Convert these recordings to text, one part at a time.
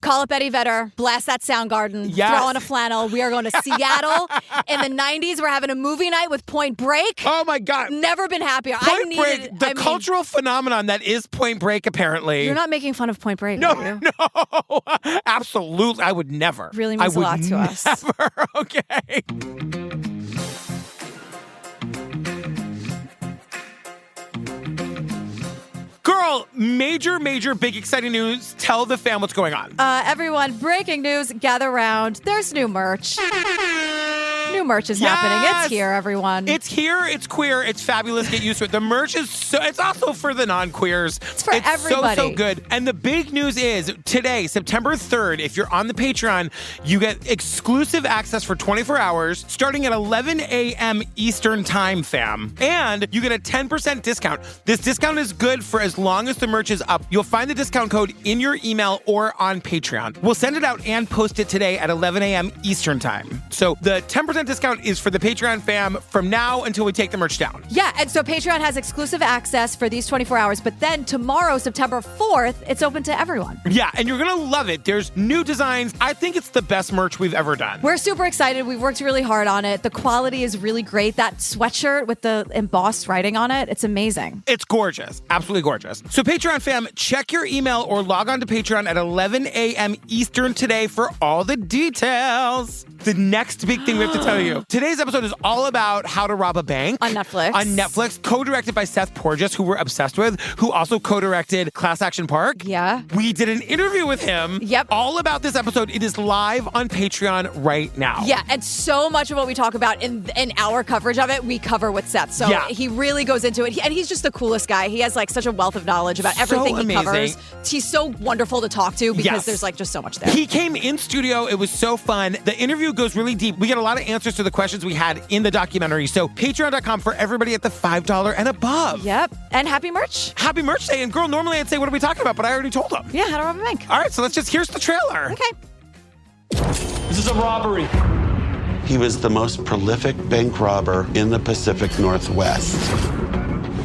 Call up Eddie Vedder, blast that Soundgarden, throw on a flannel. We are going to Seattle. In the 90s, we're having a movie night with Point Break. Oh, my God. Never been happier. Point Break, the cultural phenomenon that is Point Break, apparently. You're not making fun of Point Break, no, are you? No, absolutely. I would never. Really means a lot to us. Never. Okay. Girl, major, big, exciting news. Tell the fam what's going on. Everyone, breaking news. Gather round. There's new merch. New merch is happening. It's here, everyone. It's here. It's queer. It's fabulous. Get used to it. The merch is it's also for the non-queers. It's for everybody. So good. And the big news is today, September 3rd, if you're on the Patreon, you get exclusive access for 24 hours starting at 11 a.m. Eastern time, fam. And you get a 10% discount. This discount is good for as long as the merch is up. You'll find the discount code in your email or on Patreon. We'll send it out and post it today at 11 a.m. Eastern time. So the 10% discount is for the Patreon fam from now until we take the merch down. Yeah, and so Patreon has exclusive access for these 24 hours, but then tomorrow, September 4th, it's open to everyone. Yeah, and you're going to love it. There's new designs. I think it's the best merch we've ever done. We're super excited. We've worked really hard on it. The quality is really great. That sweatshirt with the embossed writing on it, it's amazing. It's gorgeous. Absolutely gorgeous. So Patreon fam, check your email or log on to Patreon at 11 a.m. Eastern today for all the details. The next big thing we have to tell you. Today's episode is all about How to Rob a Bank. On Netflix. On Netflix, co-directed by Seth Porgess, who we're obsessed with, who also co-directed Class Action Park. Yeah. We did an interview with him. Yep. All about this episode. It is live on Patreon right now. Yeah, and so much of what we talk about in our coverage of it, we cover with Seth. So he really goes into it. And he's just the coolest guy. He has like such a wealth of knowledge about everything he covers. He's so wonderful to talk to because there's like just so much there. He came in studio. It was so fun. The interview goes really deep. We get a lot of answers to the questions we had in the documentary. So patreon.com for everybody at the $5 and above. Yep. And happy merch. Happy merch day. And girl, normally I'd say, what are we talking about? But I already told them. Yeah, How to Rob a Bank. All right, so here's the trailer. Okay. This is a robbery. He was the most prolific bank robber in the Pacific Northwest.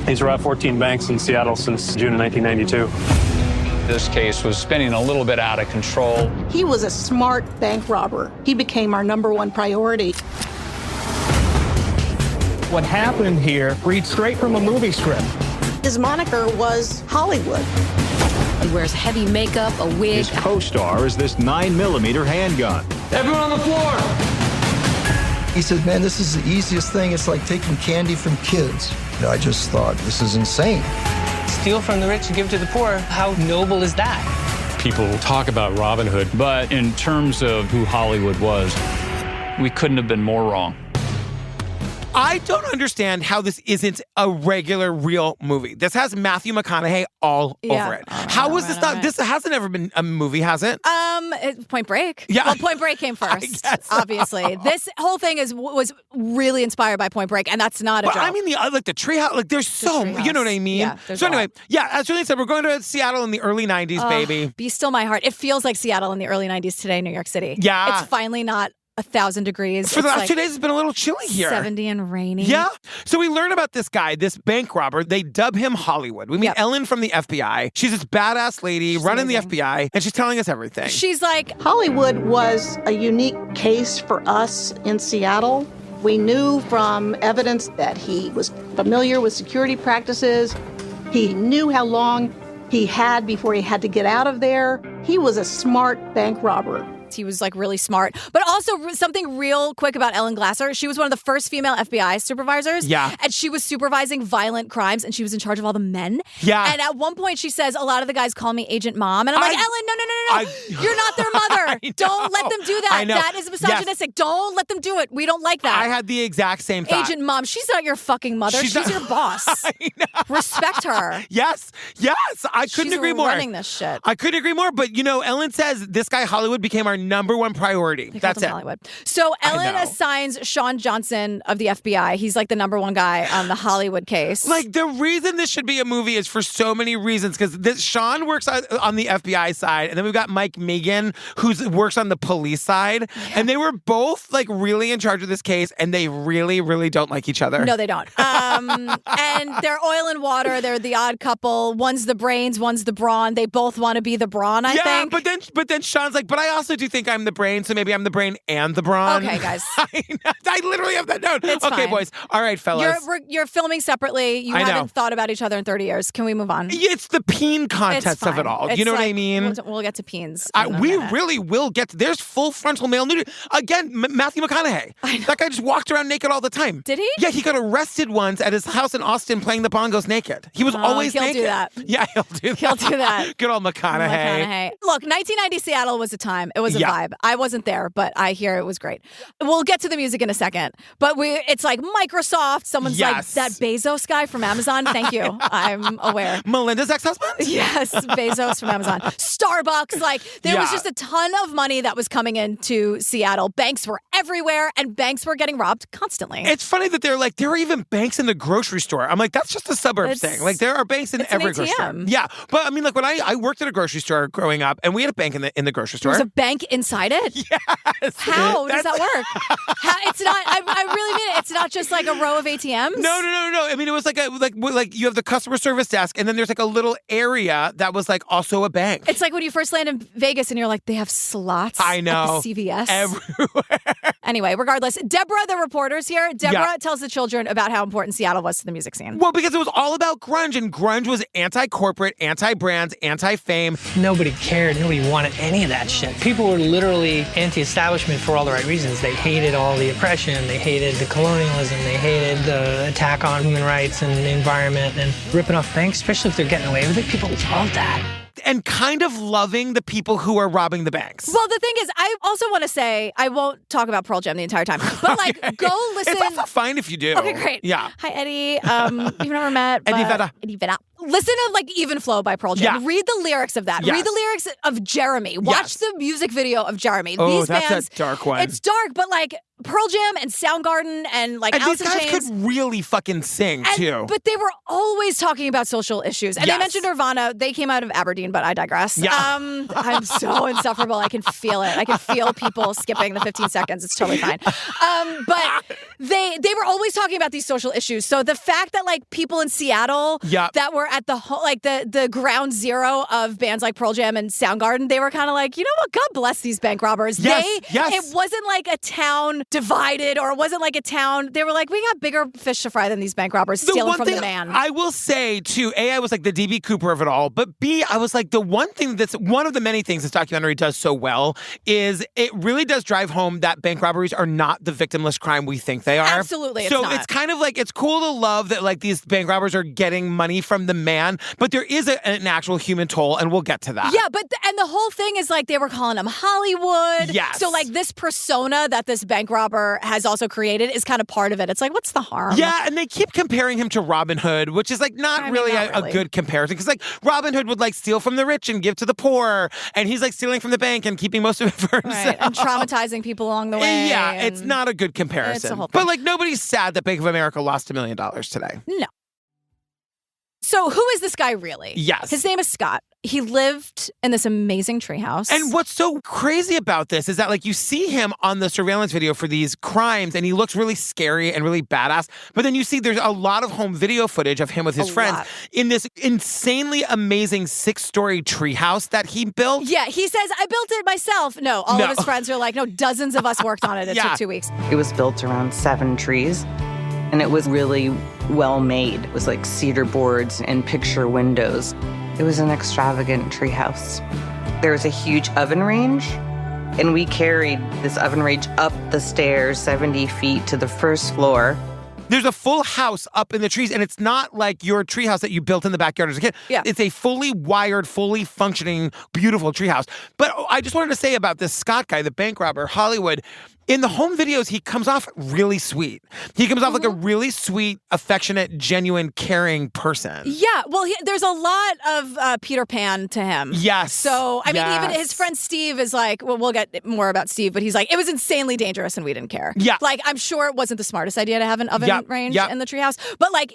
He's robbed 14 banks in Seattle since June of 1992. This case was spinning a little bit out of control. He was a smart bank robber. He became our #1 priority. What happened here reads straight from a movie script. His moniker was Hollywood. He wears heavy makeup, a wig. His co-star is this 9mm handgun. Everyone on the floor! He said, man, this is the easiest thing. It's like taking candy from kids. I just thought, this is insane. Steal from the rich and give to the poor. How noble is that? People talk about Robin Hood, But in terms of who Hollywood was, we couldn't have been more wrong. I don't understand how this isn't a regular, real movie. This has Matthew McConaughey all over it. How was this not? This hasn't ever been a movie, has it? Point Break. Yeah. Well, Point Break came first, obviously. This whole thing was really inspired by Point Break, and that's not a joke. I mean, the treehouse, like there's so, you know what I mean? Yeah, so anyway, as Julian said, we're going to Seattle in the early 90s, baby. Be still my heart. It feels like Seattle in the early 90s today, New York City. Yeah. It's finally not 1,000 degrees. For the last 2 days, it's been a little chilly here. 70 and rainy. Yeah. So we learn about this guy, this bank robber. They dub him Hollywood. We meet Ellen from the FBI. She's this badass lady running the FBI, and she's telling us everything. She's like, Hollywood was a unique case for us in Seattle. We knew from evidence that he was familiar with security practices. He knew how long he had before he had to get out of there. He was a smart bank robber. He was like really smart. But also something real quick about Ellen Glasser. She was one of the first female FBI supervisors. Yeah. And she was supervising violent crimes and she was in charge of all the men. Yeah. And at one point she says, a lot of the guys call me Agent Mom. And I'm like, Ellen, no. You're not their mother. Don't let them do that. I know. That is misogynistic. Yes. Don't let them do it. We don't like that. I had the exact same thought. Agent Mom, she's not your fucking mother. She's your boss. I know. Respect her. Yes. I couldn't agree more. She's running this shit. I couldn't agree more. But, Ellen says this guy Hollywood became our #1 priority. That's it. Hollywood. So Ellen assigns Sean Johnson of the FBI. He's like the #1 guy on the Hollywood case. Like the reason this should be a movie is for so many reasons. Because Sean works on the FBI side, and then we've got Mike Megan who works on the police side, and they were both like really in charge of this case, and they really, really don't like each other. No, they don't. And they're oil and water. They're the odd couple. One's the brains, one's the brawn. They both want to be the brawn, I Yeah, but then Sean's like, but I also do think I'm the brain, so maybe I'm the brain and the brawn. Okay, guys. I literally have that note. It's okay, fine. boys. All right, fellas. You're filming separately. You haven't thought about each other in 30 years. Can we move on? It's the peen contest of it all. You know what I mean? We'll get to peens. We really will get to, there's full frontal male nudity. Again, Matthew McConaughey. That guy just walked around naked all the time. Did he? Yeah, he got arrested once at his house in Austin playing the bongos naked. He was always naked. He'll do that. Yeah, he'll do that. Good old McConaughey. Look, 1990 Seattle was a time. It was a vibe. I wasn't there, but I hear it was great. We'll get to the music in a second. But it's like Microsoft. Someone's like, that Bezos guy from Amazon. Thank you. I'm aware. Melinda's ex-husband? Yes, Bezos from Amazon. Starbucks. Like, there was just a ton of money that was coming into Seattle. Banks were everywhere, and banks were getting robbed constantly. It's funny that there are even banks in the grocery store. I'm like, that's just a suburbs thing. Like, there are banks in every grocery store. Yeah, but I mean, like when I worked at a grocery store growing up, and we had a bank in the grocery store. There's a bank inside it? Yes. How does that work? It's not. I really mean it. It's not just like a row of ATMs. No. I mean, it was like you have the customer service desk, and then there's like a little area that was like also a bank. It's like when you first land in Vegas, and you're like, they have slots. I know. At the CVS Everywhere. Anyway, regardless, Deborah, the reporter's here. Deborah tells the children about how important Seattle was to the music scene. Well, because it was all about grunge, and grunge was anti-corporate, anti-brands, anti-fame. Nobody cared. Nobody wanted any of that shit. People were literally anti-establishment for all the right reasons. They hated all the oppression. They hated the colonialism. They hated the attack on human rights and the environment and ripping off banks, especially if they're getting away with it. People love that. And kind of loving the people who are robbing the banks. Well, the thing is, I also want to say, I won't talk about Pearl Jam the entire time, but like, go listen. It's also fine if you do. Okay, great. Yeah. Hi, Eddie. You've never met. Eddie Vedder. Listen to like Even Flow by Pearl Jam. Yeah. Read the lyrics of that. Yes. Read the lyrics of Jeremy. Watch the music video of Jeremy. Oh, These that's bands, a dark one. It's dark, but like Pearl Jam and Soundgarden and like Alice these in guys Chains could really fucking sing too. But they were always talking about social issues. And they mentioned Nirvana. They came out of Aberdeen, but I digress. Yeah. I'm so insufferable. I can feel it. I can feel people skipping the 15 seconds. It's totally fine. But they were always talking about these social issues. So the fact that like people in Seattle that were at the ground zero of bands like Pearl Jam and Soundgarden, they were kind of like, you know what? God bless these bank robbers. It wasn't like a town divided, or it wasn't like a town. They were like, we got bigger fish to fry than these bank robbers stealing from the man. I will say too, A, I was like the DB Cooper of it all, but B, I was like the one thing that's one of the many things this documentary does so well is it really does drive home that bank robberies are not the victimless crime we think they are. Absolutely, it's not. It's kind of like, it's cool to love that like these bank robbers are getting money from the man, but there is an actual human toll, and we'll get to that. Yeah, but and the whole thing is like they were calling him Hollywood. Yes. So like this persona that this bank robber has also created is kind of part of it. It's like, what's the harm? Yeah, and they keep comparing him to Robin Hood, which is like not really a good comparison, because like Robin Hood would like steal from the rich and give to the poor, and he's like stealing from the bank and keeping most of it for himself. Right, and traumatizing people along the way. Yeah, it's not a good comparison. It's a whole thing. But like nobody's sad that Bank of America lost $1 million today. No. So who is this guy really? Yes. His name is Scott. He lived in this amazing treehouse. And what's so crazy about this is that like you see him on the surveillance video for these crimes, and he looks really scary and really badass. But then you see there's a lot of home video footage of him with his friends in this insanely amazing 6-story treehouse that he built. Yeah, he says, I built it myself. No, all of his friends are like, no, dozens of us worked on it. It took 2 weeks. It was built around 7 trees, and it was really well made. It was like cedar boards and picture windows. It was an extravagant treehouse. There was a huge oven range, and we carried this oven range up the stairs 70 feet to the first floor. There's a full house up in the trees, and it's not like your treehouse that you built in the backyard as a kid. Yeah. It's a fully wired, fully functioning, beautiful treehouse. But I just wanted to say about this Scott guy, the bank robber, Hollywood. In the home videos, he comes off really sweet. He comes off like a really sweet, affectionate, genuine, caring person. Yeah, well, there's a lot of Peter Pan to him. Yes. So, I mean, even his friend Steve is like, well, we'll get more about Steve, but he's like, it was insanely dangerous and we didn't care. Yeah. Like, I'm sure it wasn't the smartest idea to have an oven range in the treehouse, but like,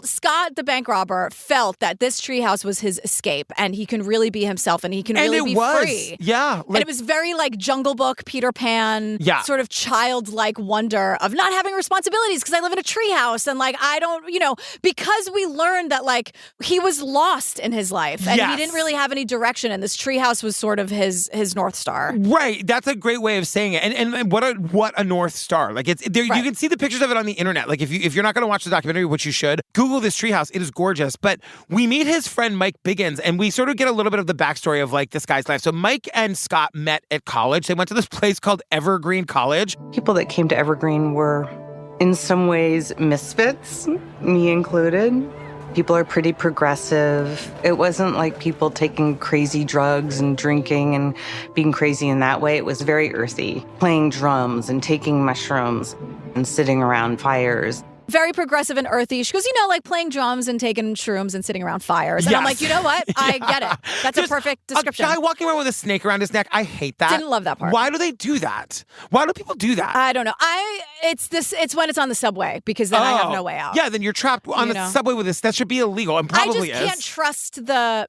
Scott, the bank robber, felt that this treehouse was his escape, and he can really be himself, and he can really be free. Yeah. And it was very like Jungle Book, Peter Pan. Yeah. sort of childlike wonder of not having responsibilities because I live in a treehouse and like I don't, because we learned that like he was lost in his life and he didn't really have any direction and this treehouse was sort of his North Star. Right. That's a great way of saying it. And what a North Star. Like it's there, you can see the pictures of it on the internet. Like if you're not going to watch the documentary, which you should, Google this treehouse. It is gorgeous. But we meet his friend Mike Biggins and we sort of get a little bit of the backstory of like this guy's life. So Mike and Scott met at college. They went to this place called Evergreen College. People that came to Evergreen were in some ways misfits, me included. People are pretty progressive. It wasn't like people taking crazy drugs and drinking and being crazy in that way. It was very earthy, playing drums and taking mushrooms and sitting around fires. Very progressive and earthy. She goes, like playing drums and taking shrooms and sitting around fires. And I'm like, you know what? I get it. That's a perfect description. A guy walking around with a snake around his neck. I hate that. Didn't love that part. Why do they do that? Why do people do that? I don't know. It's when it's on the subway because then I have no way out. Yeah, then you're trapped on the subway with this. That should be illegal and probably I just can't trust the.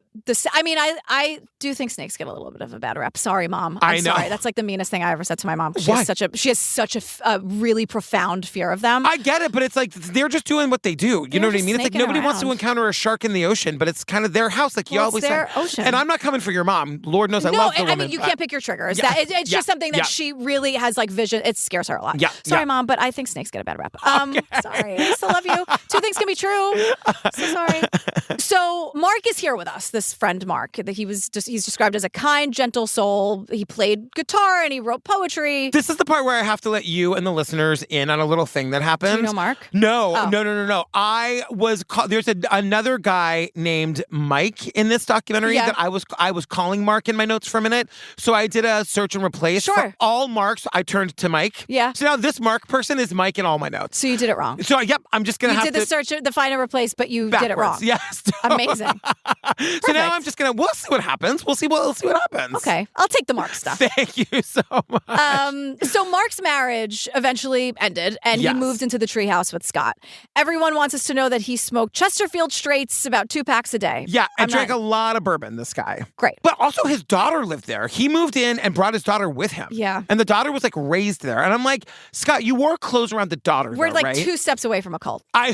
I mean, I do think snakes get a little bit of a bad rep. Sorry, Mom. I'm sorry. That's like the meanest thing I ever said to my mom. She has such a really profound fear of them. I get it, but it's like they're just doing what they do. You know what I mean? It's like nobody wants to encounter a shark in the ocean, but it's kind of their house, like you always say. Ocean. And I'm not coming for your mom. Lord knows I love the woman. I mean, you can't pick your triggers. Yeah. It's just something that she really has like vision. It scares her a lot. Yeah. Sorry, Mom, but I think snakes get a bad rep. Sorry. I still love you. Two things can be true. So sorry. So Mark is here with us, this friend Mark. He's described as a kind, gentle soul. He played guitar and he wrote poetry. This is the part where I have to let you and the listeners in on a little thing that happened. Do you know Mark? No. I was there's another guy named Mike in this documentary that I was calling Mark in my notes for a minute. So I did a search and replace. Sure. For all Marks, I turned to Mike. Yeah. So now this Mark person is Mike in all my notes. So you did it wrong. So I'm just gonna you did the search, the find and replace, but you did it wrong. Yes. Amazing. So now I'm just we'll see what happens. We'll see what happens. Okay. I'll take the Mark stuff. Thank you so much. So Mark's marriage eventually ended and he moved into the treehouse with Scott. Everyone wants us to know that he smoked Chesterfield Straights about 2 packs a day. Yeah, and drank a lot of bourbon, this guy. Great. But also his daughter lived there. He moved in and brought his daughter with him. Yeah. And the daughter was like raised there. And I'm like, Scott, you wore clothes around the daughter. We're like right? 2 steps away from a cult. I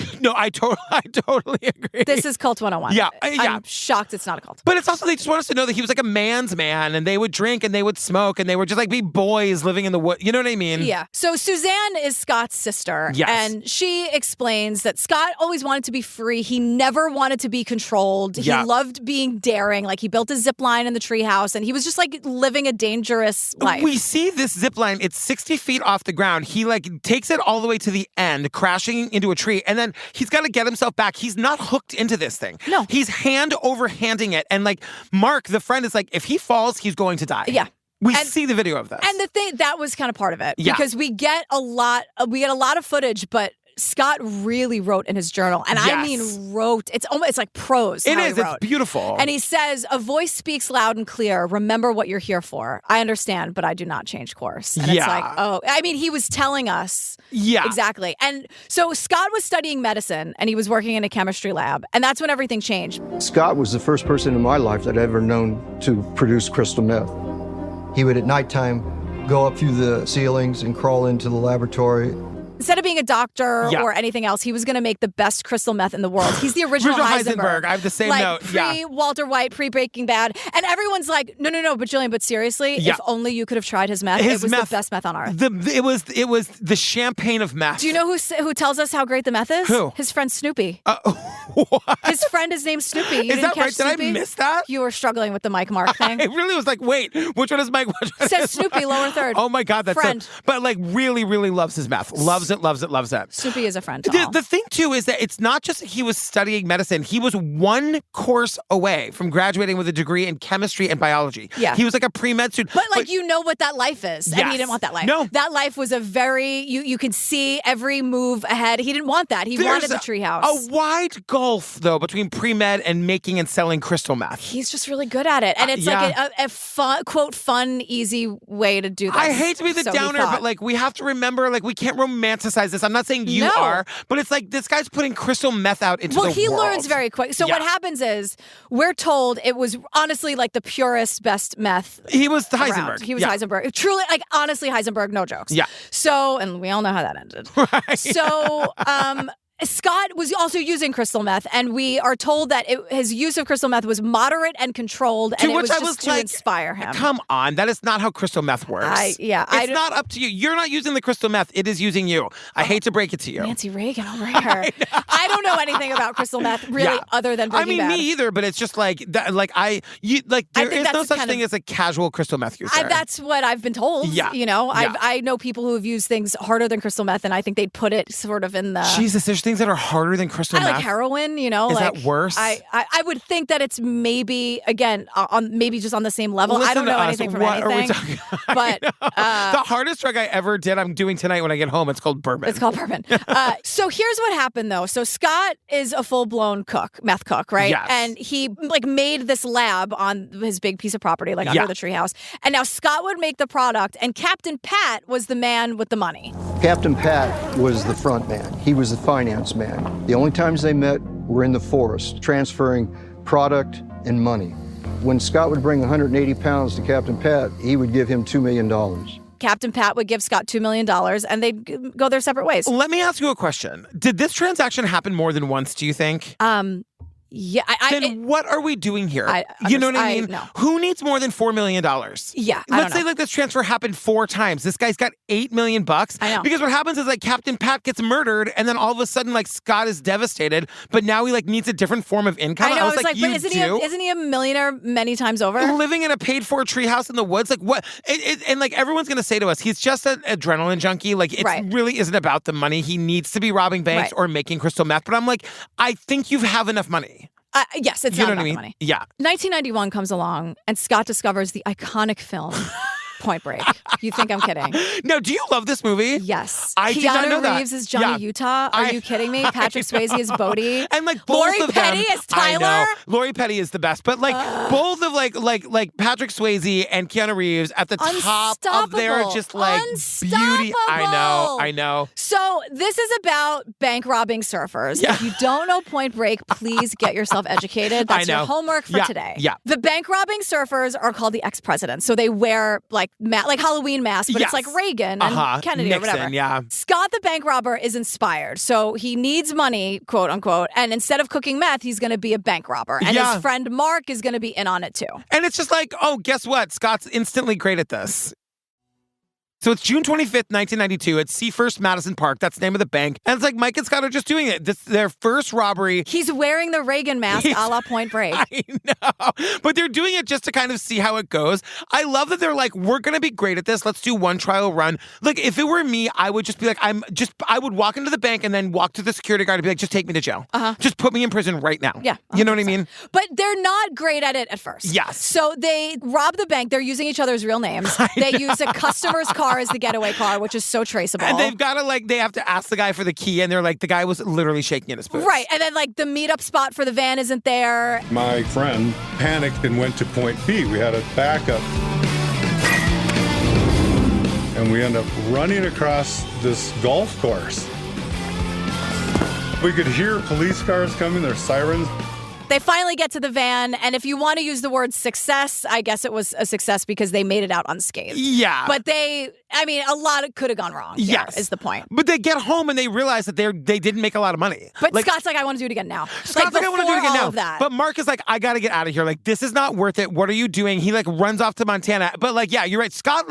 totally agree. This is Cult 101. Yeah. I'm shocked it's not a cult. But it's also, they just want us to know that he was like a man's man and they would drink and they would smoke and they would just like be boys living in the woods. You know what I mean? Yeah. So Suzanne is Scott's sister. Yes. And she explains that Scott always wanted to be free. He never wanted to be controlled. He loved being daring. Like he built a zip line in the treehouse and he was just like living a dangerous life. We see this zip line. It's 60 feet off the ground. He like takes it all the way to the end, crashing into a tree. And then he's got to get himself back. He's not hooked into this thing. No. He's hand over handing it. And like Mark, the friend, is like, if he falls, he's going to die. Yeah. We see the video of this. And the thing, that was kind of part of it. Yeah. Because we get a lot of footage, but Scott really wrote in his journal. And I mean wrote. It's like prose. It is. It's beautiful. And he says, a voice speaks loud and clear. Remember what you're here for. I understand, but I do not change course. And it's like, I mean, he was telling us. Yeah. Exactly. And so Scott was studying medicine and he was working in a chemistry lab. And that's when everything changed. Scott was the first person in my life that I'd ever known to produce crystal meth. He would at nighttime go up through the ceilings and crawl into the laboratory. Instead of being a doctor or anything else, he was going to make the best crystal meth in the world. He's the original Heisenberg. I have the same note. Pre-Walter White, pre-Breaking Bad. And everyone's like, no, but Gillian, but seriously, if only you could have tried his meth. It was the best meth on earth. It was the champagne of meth. Do you know who tells us how great the meth is? Who? His friend Snoopy. What? His friend is named Snoopy. Is that right? Snoopy? Did I miss that? You were struggling with the Mike Mark thing. I really was like, wait, which one is Mike? It says Snoopy, lower third. Oh my God, that's friend. But like really, really loves his meth. Loves it. Snoopy is a friend. The thing too is that it's not just that he was studying medicine. He was one course away from graduating with a degree in chemistry and biology. Yeah. He was like a pre-med student. But you know what that life is. Yes. And he didn't want that life. No. That life was a very, you could see every move ahead. He didn't want that. He wanted the treehouse. A wide gulf, though, between pre-med and making and selling crystal meth. He's just really good at it. And it's like a fun, quote, fun, easy way to do this. I hate to be the downer, but like we have to remember, like we can't romanticize romanticize this. I'm not saying you are, but it's like this guy's putting crystal meth out into the world. Well, he learns very quick. So what happens is we're told it was honestly like the purest, best meth. He was Heisenberg. Around. He was Heisenberg. Truly, like honestly, Heisenberg, no jokes. Yeah. So, and we all know how that ended. Right. So, Scott was also using crystal meth, and we are told that his use of crystal meth was moderate and controlled, and it was just to inspire him. Come on, that is not how crystal meth works. It's not up to you. You're not using the crystal meth. It is using you. I hate to break it to you. Nancy Reagan over here. I don't know anything about crystal meth, really, other than Breaking Bad. Me either, but it's just like, there is no such thing as a casual crystal meth user. That's what I've been told. Yeah. You know, I know people who have used things harder than crystal meth, and I think they'd put it sort of in the... Jesus, there's things that are harder than crystal meth. Like heroin, you know. Is like, that worse? I would think that it's maybe, again, maybe just on the same level. Listen I don't know anything from what anything. Are we talking? But the hardest drug I ever did, I'm doing tonight when I get home. It's called bourbon. It's called bourbon. So here's what happened, though. So Scott is a full-blown meth cook, right? Yes. And he made this lab on his big piece of property, under the treehouse. And now Scott would make the product, and Captain Pat was the man with the money. Captain Pat was the front man. He was the finance man. The only times they met were in the forest, transferring product and money. When Scott would bring 180 pounds to Captain Pat, he would give him $2 million. Captain Pat would give Scott $2 million, and they'd go their separate ways. Let me ask you a question. Did this transaction happen more than once, do you think? Yeah. Then what are we doing here? You know what I mean? No. Who needs more than $4 million? Yeah. Let's say this transfer happened 4 times. This guy's got $8 million. I know. Because what happens is Captain Pat gets murdered, and then all of a sudden Scott is devastated, but now he needs a different form of income. I know. I was but isn't he a millionaire many times over? Living in a paid-for treehouse in the woods, what? And everyone's gonna say to us, he's just an adrenaline junkie. It really isn't about the money. He needs to be robbing banks or making crystal meth. But I'm I think you have enough money. Yes, it's not about the money. Yeah. 1991 comes along, and Scott discovers the iconic film Point Break. You think I'm kidding? No, do you love this movie? Yes. I did not know that. Keanu Reeves is Johnny Utah. Are you kidding me? Patrick Swayze is Bodie. And both Lori of Petty them, is Tyler. I know. Lori Petty is the best, but both of Patrick Swayze and Keanu Reeves at the top of their just beauty. I know. So this is about bank robbing surfers. Yeah. If you don't know Point Break, please get yourself educated. That's your homework for today. Yeah. The bank robbing surfers are called the ex-presidents. So they wear like Halloween masks, but it's like Reagan and Kennedy Nixon, or whatever. Yeah. Scott the bank robber is inspired. So he needs money, quote unquote, and instead of cooking meth, he's going to be a bank robber. And his friend Mark is going to be in on it too. And it's just guess what? Scott's instantly great at this. So it's June 25th, 1992 at Seafirst Madison Park. That's the name of the bank. And it's Mike and Scott are just doing it. This is their first robbery. He's wearing the Reagan mask a la Point Break. I know. But they're doing it just to kind of see how it goes. I love that they're we're going to be great at this. Let's do one trial run. If it were me, I would just be I would walk into the bank and then walk to the security guard and be just take me to jail. Just put me in prison right now. Yeah. 100%. You know what I mean? But they're not great at it at first. Yes. So they rob the bank. They're using each other's real names. They use a customer's car as the getaway car, which is so traceable. And they've got to they have to ask the guy for the key, and they're the guy was literally shaking in his boots. Right. And then the meetup spot for the van isn't there. My friend panicked and went to point B. We had a backup. And we end up running across this golf course. We could hear police cars coming, their sirens. They finally get to the van, and if you want to use the word success, I guess it was a success because they made it out unscathed. Yeah. But a lot could have gone wrong. Yes. Is the point. But they get home and they realize that they didn't make a lot of money. But Scott's I want to do it again now. Scott's I want to do it again now. Of that. But Mark is I got to get out of here. This is not worth it. What are you doing? He runs off to Montana. But you're right. Scott,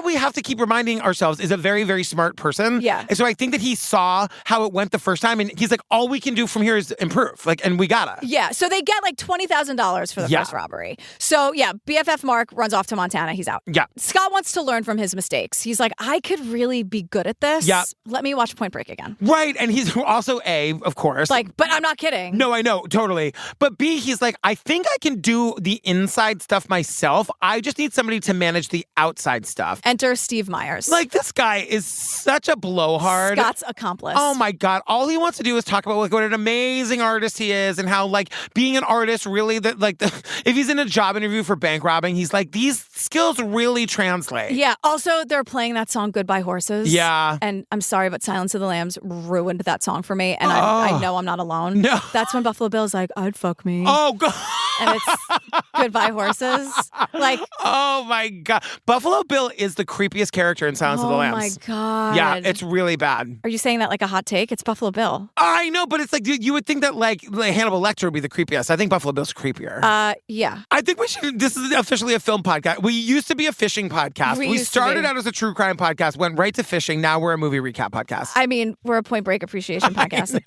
we have to keep reminding ourselves is a very, very smart person. Yeah. And so I think that he saw how it went the first time, and he's all we can do from here is improve. And we gotta. Yeah. So they get $20,000 for the first robbery. So BFF Mark runs off to Montana. He's out. Yeah. Scott wants to learn from his mistakes. He's I could really be good at this. Yeah. Let me watch Point Break again. Right. And he's also of course. But I'm not kidding. No, I know. Totally. But B, he's I think I can do the inside stuff myself. I just need somebody to manage the outside stuff. Enter Steve Myers. This guy is such a blowhard. Scott's accomplice. Oh my God. All he wants to do is talk about what an amazing artist he is and how like being an artist really that like if he's in a job interview for bank robbing, he's like, these skills really translate. Yeah. Also, they're playing that song Goodbye Horses. Yeah. And I'm sorry, but Silence of the Lambs ruined that song for me. And I know I'm not alone. No. That's when Buffalo Bill's like, I'd fuck me. Oh, God. And it's Goodbye Horses. Like, oh my God. Buffalo Bill is the creepiest character in Silence of the Lambs. Oh my God. Yeah, it's really bad. Are you saying that like a hot take? It's Buffalo Bill. I know, but it's like you would think that like Hannibal Lecter would be the creepiest. I think Buffalo Bill's creepier. Yeah. I think this is officially a film podcast. We used to be a fishing podcast. We started out as a true crime podcast, went right to fishing. Now we're a movie recap podcast. I mean, we're a Point Break appreciation podcast,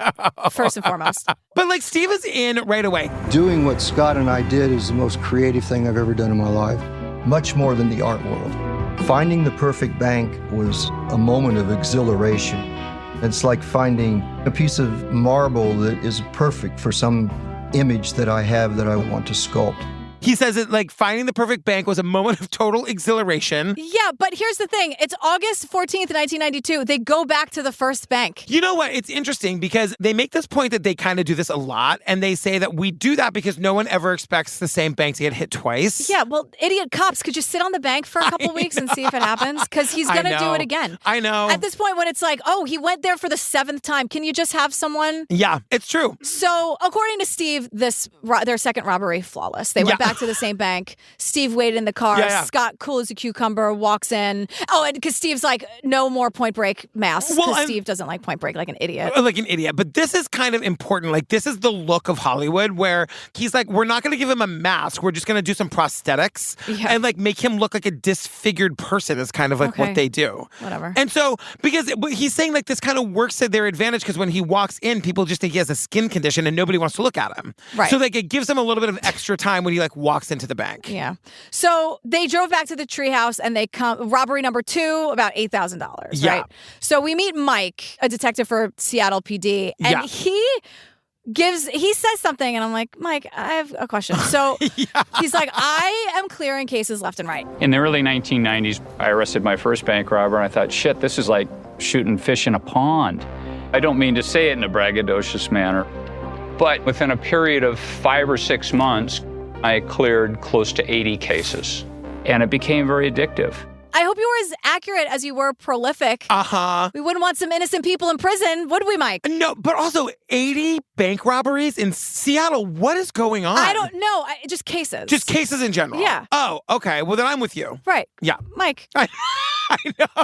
first and foremost. But like Steve is in right away. Doing what Scott and I did is the most creative thing I've ever done in my life, much more than the art world. Finding the perfect bank was a moment of exhilaration. It's like finding a piece of marble that is perfect for some image that I have that I want to sculpt. He says that like finding the perfect bank was a moment of total exhilaration. Yeah, but here's the thing. It's August 14th, 1992. They go back to the first bank. You know what? It's interesting because they make this point that they kind of do this a lot. And they say that we do that because no one ever expects the same bank to get hit twice. Yeah, well, idiot cops could just sit on the bank for a couple weeks and see if it happens because he's going to do it again. I know. At this point when it's like, oh, he went there for the 7th time. Can you just have someone? Yeah, it's true. So according to Steve, their second robbery, flawless. They went back to the same bank. Steve waited in the car. Yeah. Scott, cool as a cucumber, walks in. Oh, and because Steve's like, no more Point Break masks. Because Steve doesn't like Point Break like an idiot. Like an idiot. But this is kind of important. Like, this is the look of Hollywood where he's like, we're not going to give him a mask. We're just going to do some prosthetics and like make him look like a disfigured person is kind of like what they do. Whatever. And so, because he's saying like this kind of works to their advantage because when he walks in, people just think he has a skin condition and nobody wants to look at him. Right. So like it gives him a little bit of extra time when he like walks into the bank. Yeah. So they drove back to the treehouse and they come robbery number 2, about $8,000. Right. So we meet Mike, a detective for Seattle PD, and he says something and I'm like, Mike, I have a question. So he's like, I am clearing cases left and right. In the early 1990s, I arrested my first bank robber, and I thought, shit, this is like shooting fish in a pond. I don't mean to say it in a braggadocious manner, but within a period of 5 or 6 months, I cleared close to 80 cases, and it became very addictive. I hope you were as accurate as you were prolific. We wouldn't want some innocent people in prison, would we, Mike? No, but also 80 bank robberies in Seattle. What is going on? I don't know. Just cases. Just cases in general. Yeah. Oh, okay. Well, then I'm with you. Right. Yeah. Mike. I know.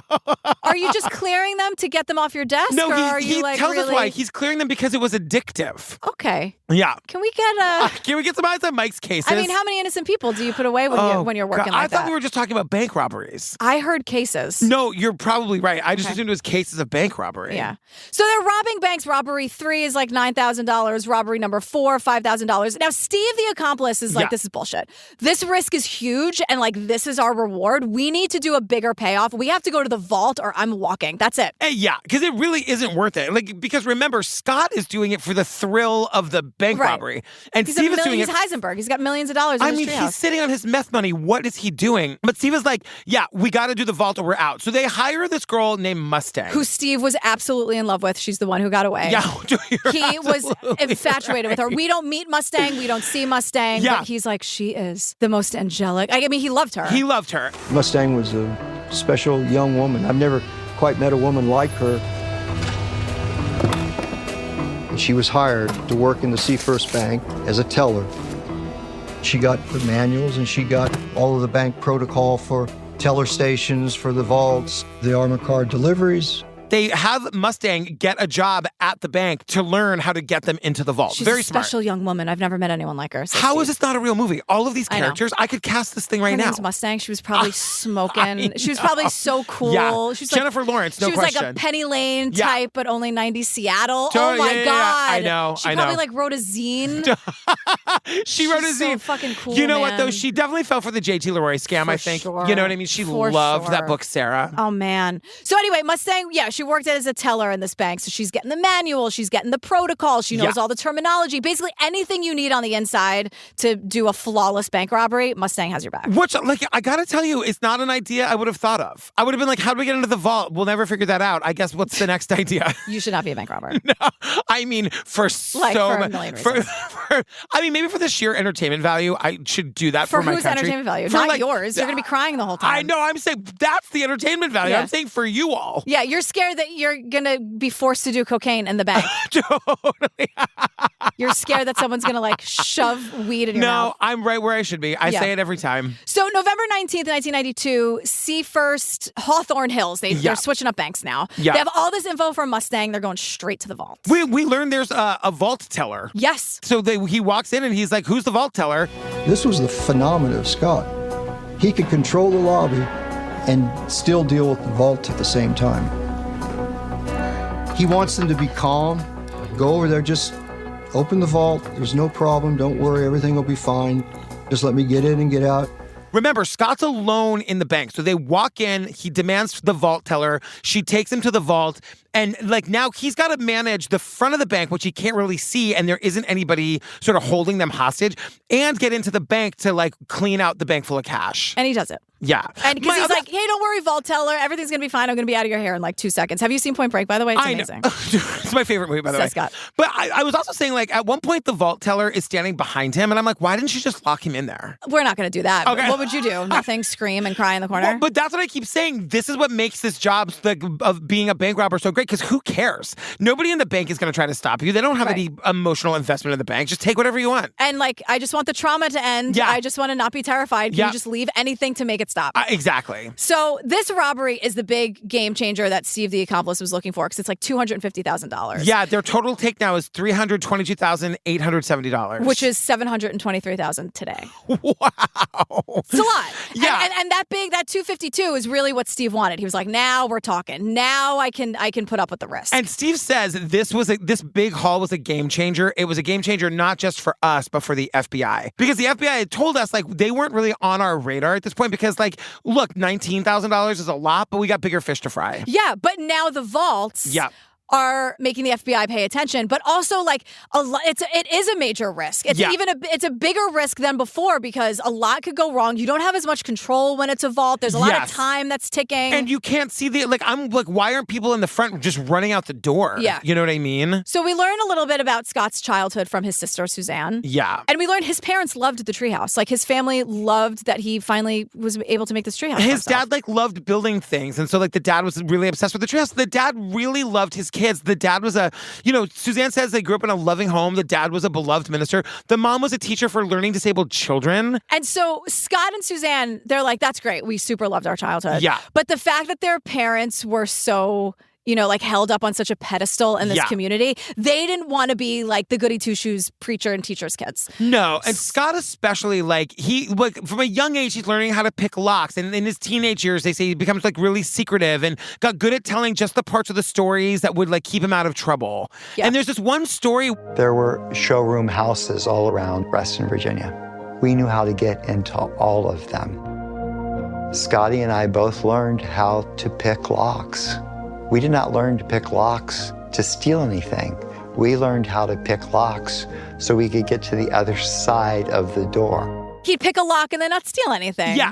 Are you just clearing them to get them off your desk? No, or are he you like tells really... us why. He's clearing them because it was addictive. Okay. Yeah. Can we get Can we get some eyes on Mike's cases? I mean, how many innocent people do you put away when you're working like that? I thought we were just talking about bank robberies. I heard cases. No, you're probably right. I just assumed it was cases of bank robbery. Yeah. So they're robbing banks. Robbery 3 is like $9,000. Robbery number 4, $5,000. Now, Steve, the accomplice, is like, this is bullshit. This risk is huge, and like, this is our reward. We need to do a bigger payoff. We have to go to the vault or I'm walking. That's it. Yeah, because it really isn't worth it. Like, because remember, Scott is doing it for the thrill of the bank robbery. And Steve is doing it. He's Heisenberg. He's got millions of dollars in his treehouse. He's sitting on his meth money. What is he doing? But Steve is like, we got to do the vault or we're out. So they hire this girl named Mustang. Who Steve was absolutely in love with. She's the one who got away. Yeah, he was infatuated with her. We don't meet Mustang. We don't see Mustang. Yeah. But he's like, she is the most angelic. I mean, he loved her. He loved her. Mustang was a special young woman. I've never quite met a woman like her. She was hired to work in the Seafirst Bank as a teller. She got the manuals and she got all of the bank protocol for teller stations, for the vaults, the armor card deliveries. They have Mustang get a job at the bank to learn how to get them into the vault. She's Very a smart. special young woman. I've never met anyone like her. How is this not a real movie? All of these characters, I could cast this thing right her now. name's Mustang. She was probably smoking. She was probably so cool. Yeah. She was Jennifer Lawrence, no question. She was like a Penny Lane type, but only 90s Seattle. Oh my God. I know. She probably like wrote a zine. She wrote a so zine. Fucking cool. You know what man. though? She definitely fell for the JT Leroy scam. For I think. sure. You know what I mean? She For loved sure. that book, Sarah. Oh man. So anyway, Mustang. Yeah, she worked as a teller in this bank, so she's getting the manual, she's getting the protocol, she knows all the terminology. Basically, anything you need on the inside to do a flawless bank robbery, Mustang has your back. Which, like, I gotta tell you, it's not an idea I would have thought of. I would have been like, how do we get into the vault? We'll never figure that out. I guess what's the next idea? You should not be a bank robber. No, I mean, for Like, so for a much. million reasons. I mean, maybe for the sheer entertainment value, I should do that for my whose country. entertainment value? For, Not like, yours. You're going to be crying the whole time. I know. I'm saying that's the entertainment value. Yeah. I'm saying for you all. Yeah, you're scared that you're going to be forced to do cocaine in the bank. Totally. You're scared that someone's going to like shove weed in your mouth. No, I'm right where I should be. I say it every time. So November 19th, 1992, Seafirst, Hawthorne Hills. They're switching up banks now. Yeah. They have all this info from Mustang. They're going straight to the vault. We learned there's a vault teller. Yes. So he walks in and he's like, who's the vault teller? This was the phenomenon of Scott. He could control the lobby and still deal with the vault at the same time. He wants them to be calm. Go over there, just open the vault. There's no problem. Don't worry. Everything will be fine. Just let me get in and get out. Remember, Scott's alone in the bank. So they walk in, he demands the vault teller, she takes him to the vault, and like now he's got to manage the front of the bank, which he can't really see, and there isn't anybody sort of holding them hostage, and get into the bank to like clean out the bank full of cash. And he does it. Yeah. And because he's like, hey, don't worry, vault teller. Everything's going to be fine. I'm going to be out of your hair in like 2 seconds. Have you seen Point Break, by the way? It's amazing. It's my favorite movie, by the way. Scott. But I was also saying, like, at one point, the vault teller is standing behind him, and I'm like, why didn't she just lock him in there? We're not going to do that. Okay. What would you do? Nothing, scream and cry in the corner? Well, but that's what I keep saying. This is what makes this job of being a bank robber so great, because who cares? Nobody in the bank is going to try to stop you. They don't have any emotional investment in the bank. Just take whatever you want. And like, I just want the trauma to end. Yeah. I just want to not be terrified. Can you just leave anything to make it stop? Exactly. So this robbery is the big game changer that Steve, the accomplice, was looking for, because it's like $250,000. Yeah, their total take now is $322,870. Which is $723,000 today. Wow. It's a lot. Yeah. And that 252 is really what Steve wanted. He was like, now we're talking. Now I can put up with the risk. And Steve says this big haul was a game changer. It was a game changer not just for us, but for the FBI. Because the FBI had told us, like, they weren't really on our radar at this point because, like, look, $19,000 is a lot, but we got bigger fish to fry. Yeah, but now the vaults are making the FBI pay attention, but also like it is a major risk. It's it's a bigger risk than before because a lot could go wrong. You don't have as much control when it's a vault. There's a lot of time that's ticking. And you can't see I'm like, why aren't people in the front just running out the door? Yeah. You know what I mean? So we learn a little bit about Scott's childhood from his sister, Suzanne. Yeah. And we learned his parents loved the treehouse. Like his family loved that he finally was able to make this treehouse. His dad loved building things. And so the dad was really obsessed with the treehouse. The dad really loved his kids. The dad was Suzanne says they grew up in a loving home. The dad was a beloved minister. The mom was a teacher for learning disabled children. And so Scott and Suzanne, they're like, that's great. We super loved our childhood. Yeah. But the fact that their parents were so, like held up on such a pedestal in this community, they didn't want to be like the goody two-shoes preacher and teacher's kids. No, and Scott especially, from a young age, he's learning how to pick locks. And in his teenage years, they say he becomes really secretive and got good at telling just the parts of the stories that would keep him out of trouble. Yeah. And there's this one story. There were showroom houses all around Reston, Virginia. We knew how to get into all of them. Scotty and I both learned how to pick locks. We did not learn to pick locks to steal anything. We learned how to pick locks so we could get to the other side of the door. He'd pick a lock and then not steal anything. Yeah.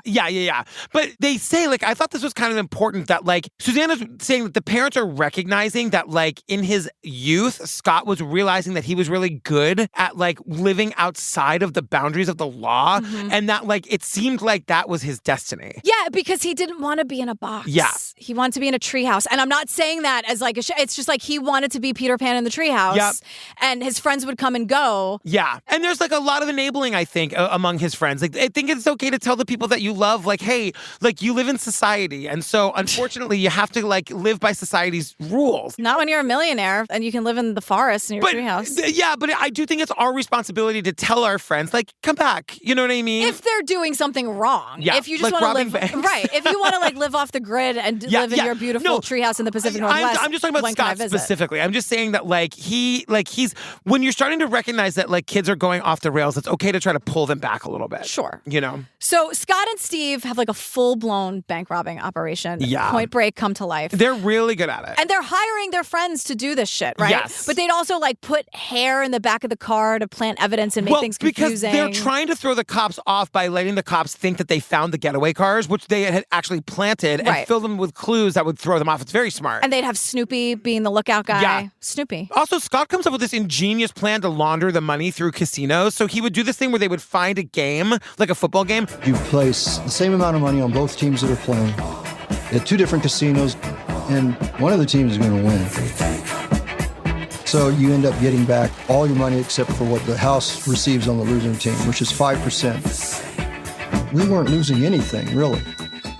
But they say, I thought this was kind of important that, Susanna's saying that the parents are recognizing that, in his youth, Scott was realizing that he was really good at, living outside of the boundaries of the law. Mm-hmm. And that, it seemed like that was his destiny. Yeah, because he didn't want to be in a box. Yeah. He wanted to be in a treehouse. And I'm not saying that as, it's just, he wanted to be Peter Pan in the treehouse. Yep. And his friends would come and go. Yeah. And there's, a lot of enabling, I think, among his friends. I think it's okay to tell the people that you love, hey, you live in society. And so, unfortunately, you have to, live by society's rules. Not when you're a millionaire and you can live in the forest in your treehouse. Yeah, but I do think it's our responsibility to tell our friends, come back. You know what I mean? If they're doing something wrong. Yeah. If you just want to live... banks. Right. If you want to, live off the grid and live in your beautiful treehouse in the Pacific Northwest. I'm just talking about Scott specifically. I'm just saying that he's when you're starting to recognize that kids are going off the rails, it's okay to try to pull them back a little bit. Sure. So Scott and Steve have a full-blown bank robbing operation. Yeah. Point Break come to life. They're really good at it. And they're hiring their friends to do this shit, right? Yes. But they'd also put hair in the back of the car to plant evidence and make things confusing. Because they're trying to throw the cops off by letting the cops think that they found the getaway cars, which they had actually planted, and fill them with clues that would throw them off. It's very smart. And they'd have Snoopy being the lookout guy. Yeah. Snoopy. Also, Scott comes up with this ingenious plan to launder the money through casinos. So he would do this thing where they would find a game, like a football game. You place the same amount of money on both teams that are playing at two different casinos, and one of the teams is going to win. So you end up getting back all your money except for what the house receives on the losing team, which is 5%. We weren't losing anything, really.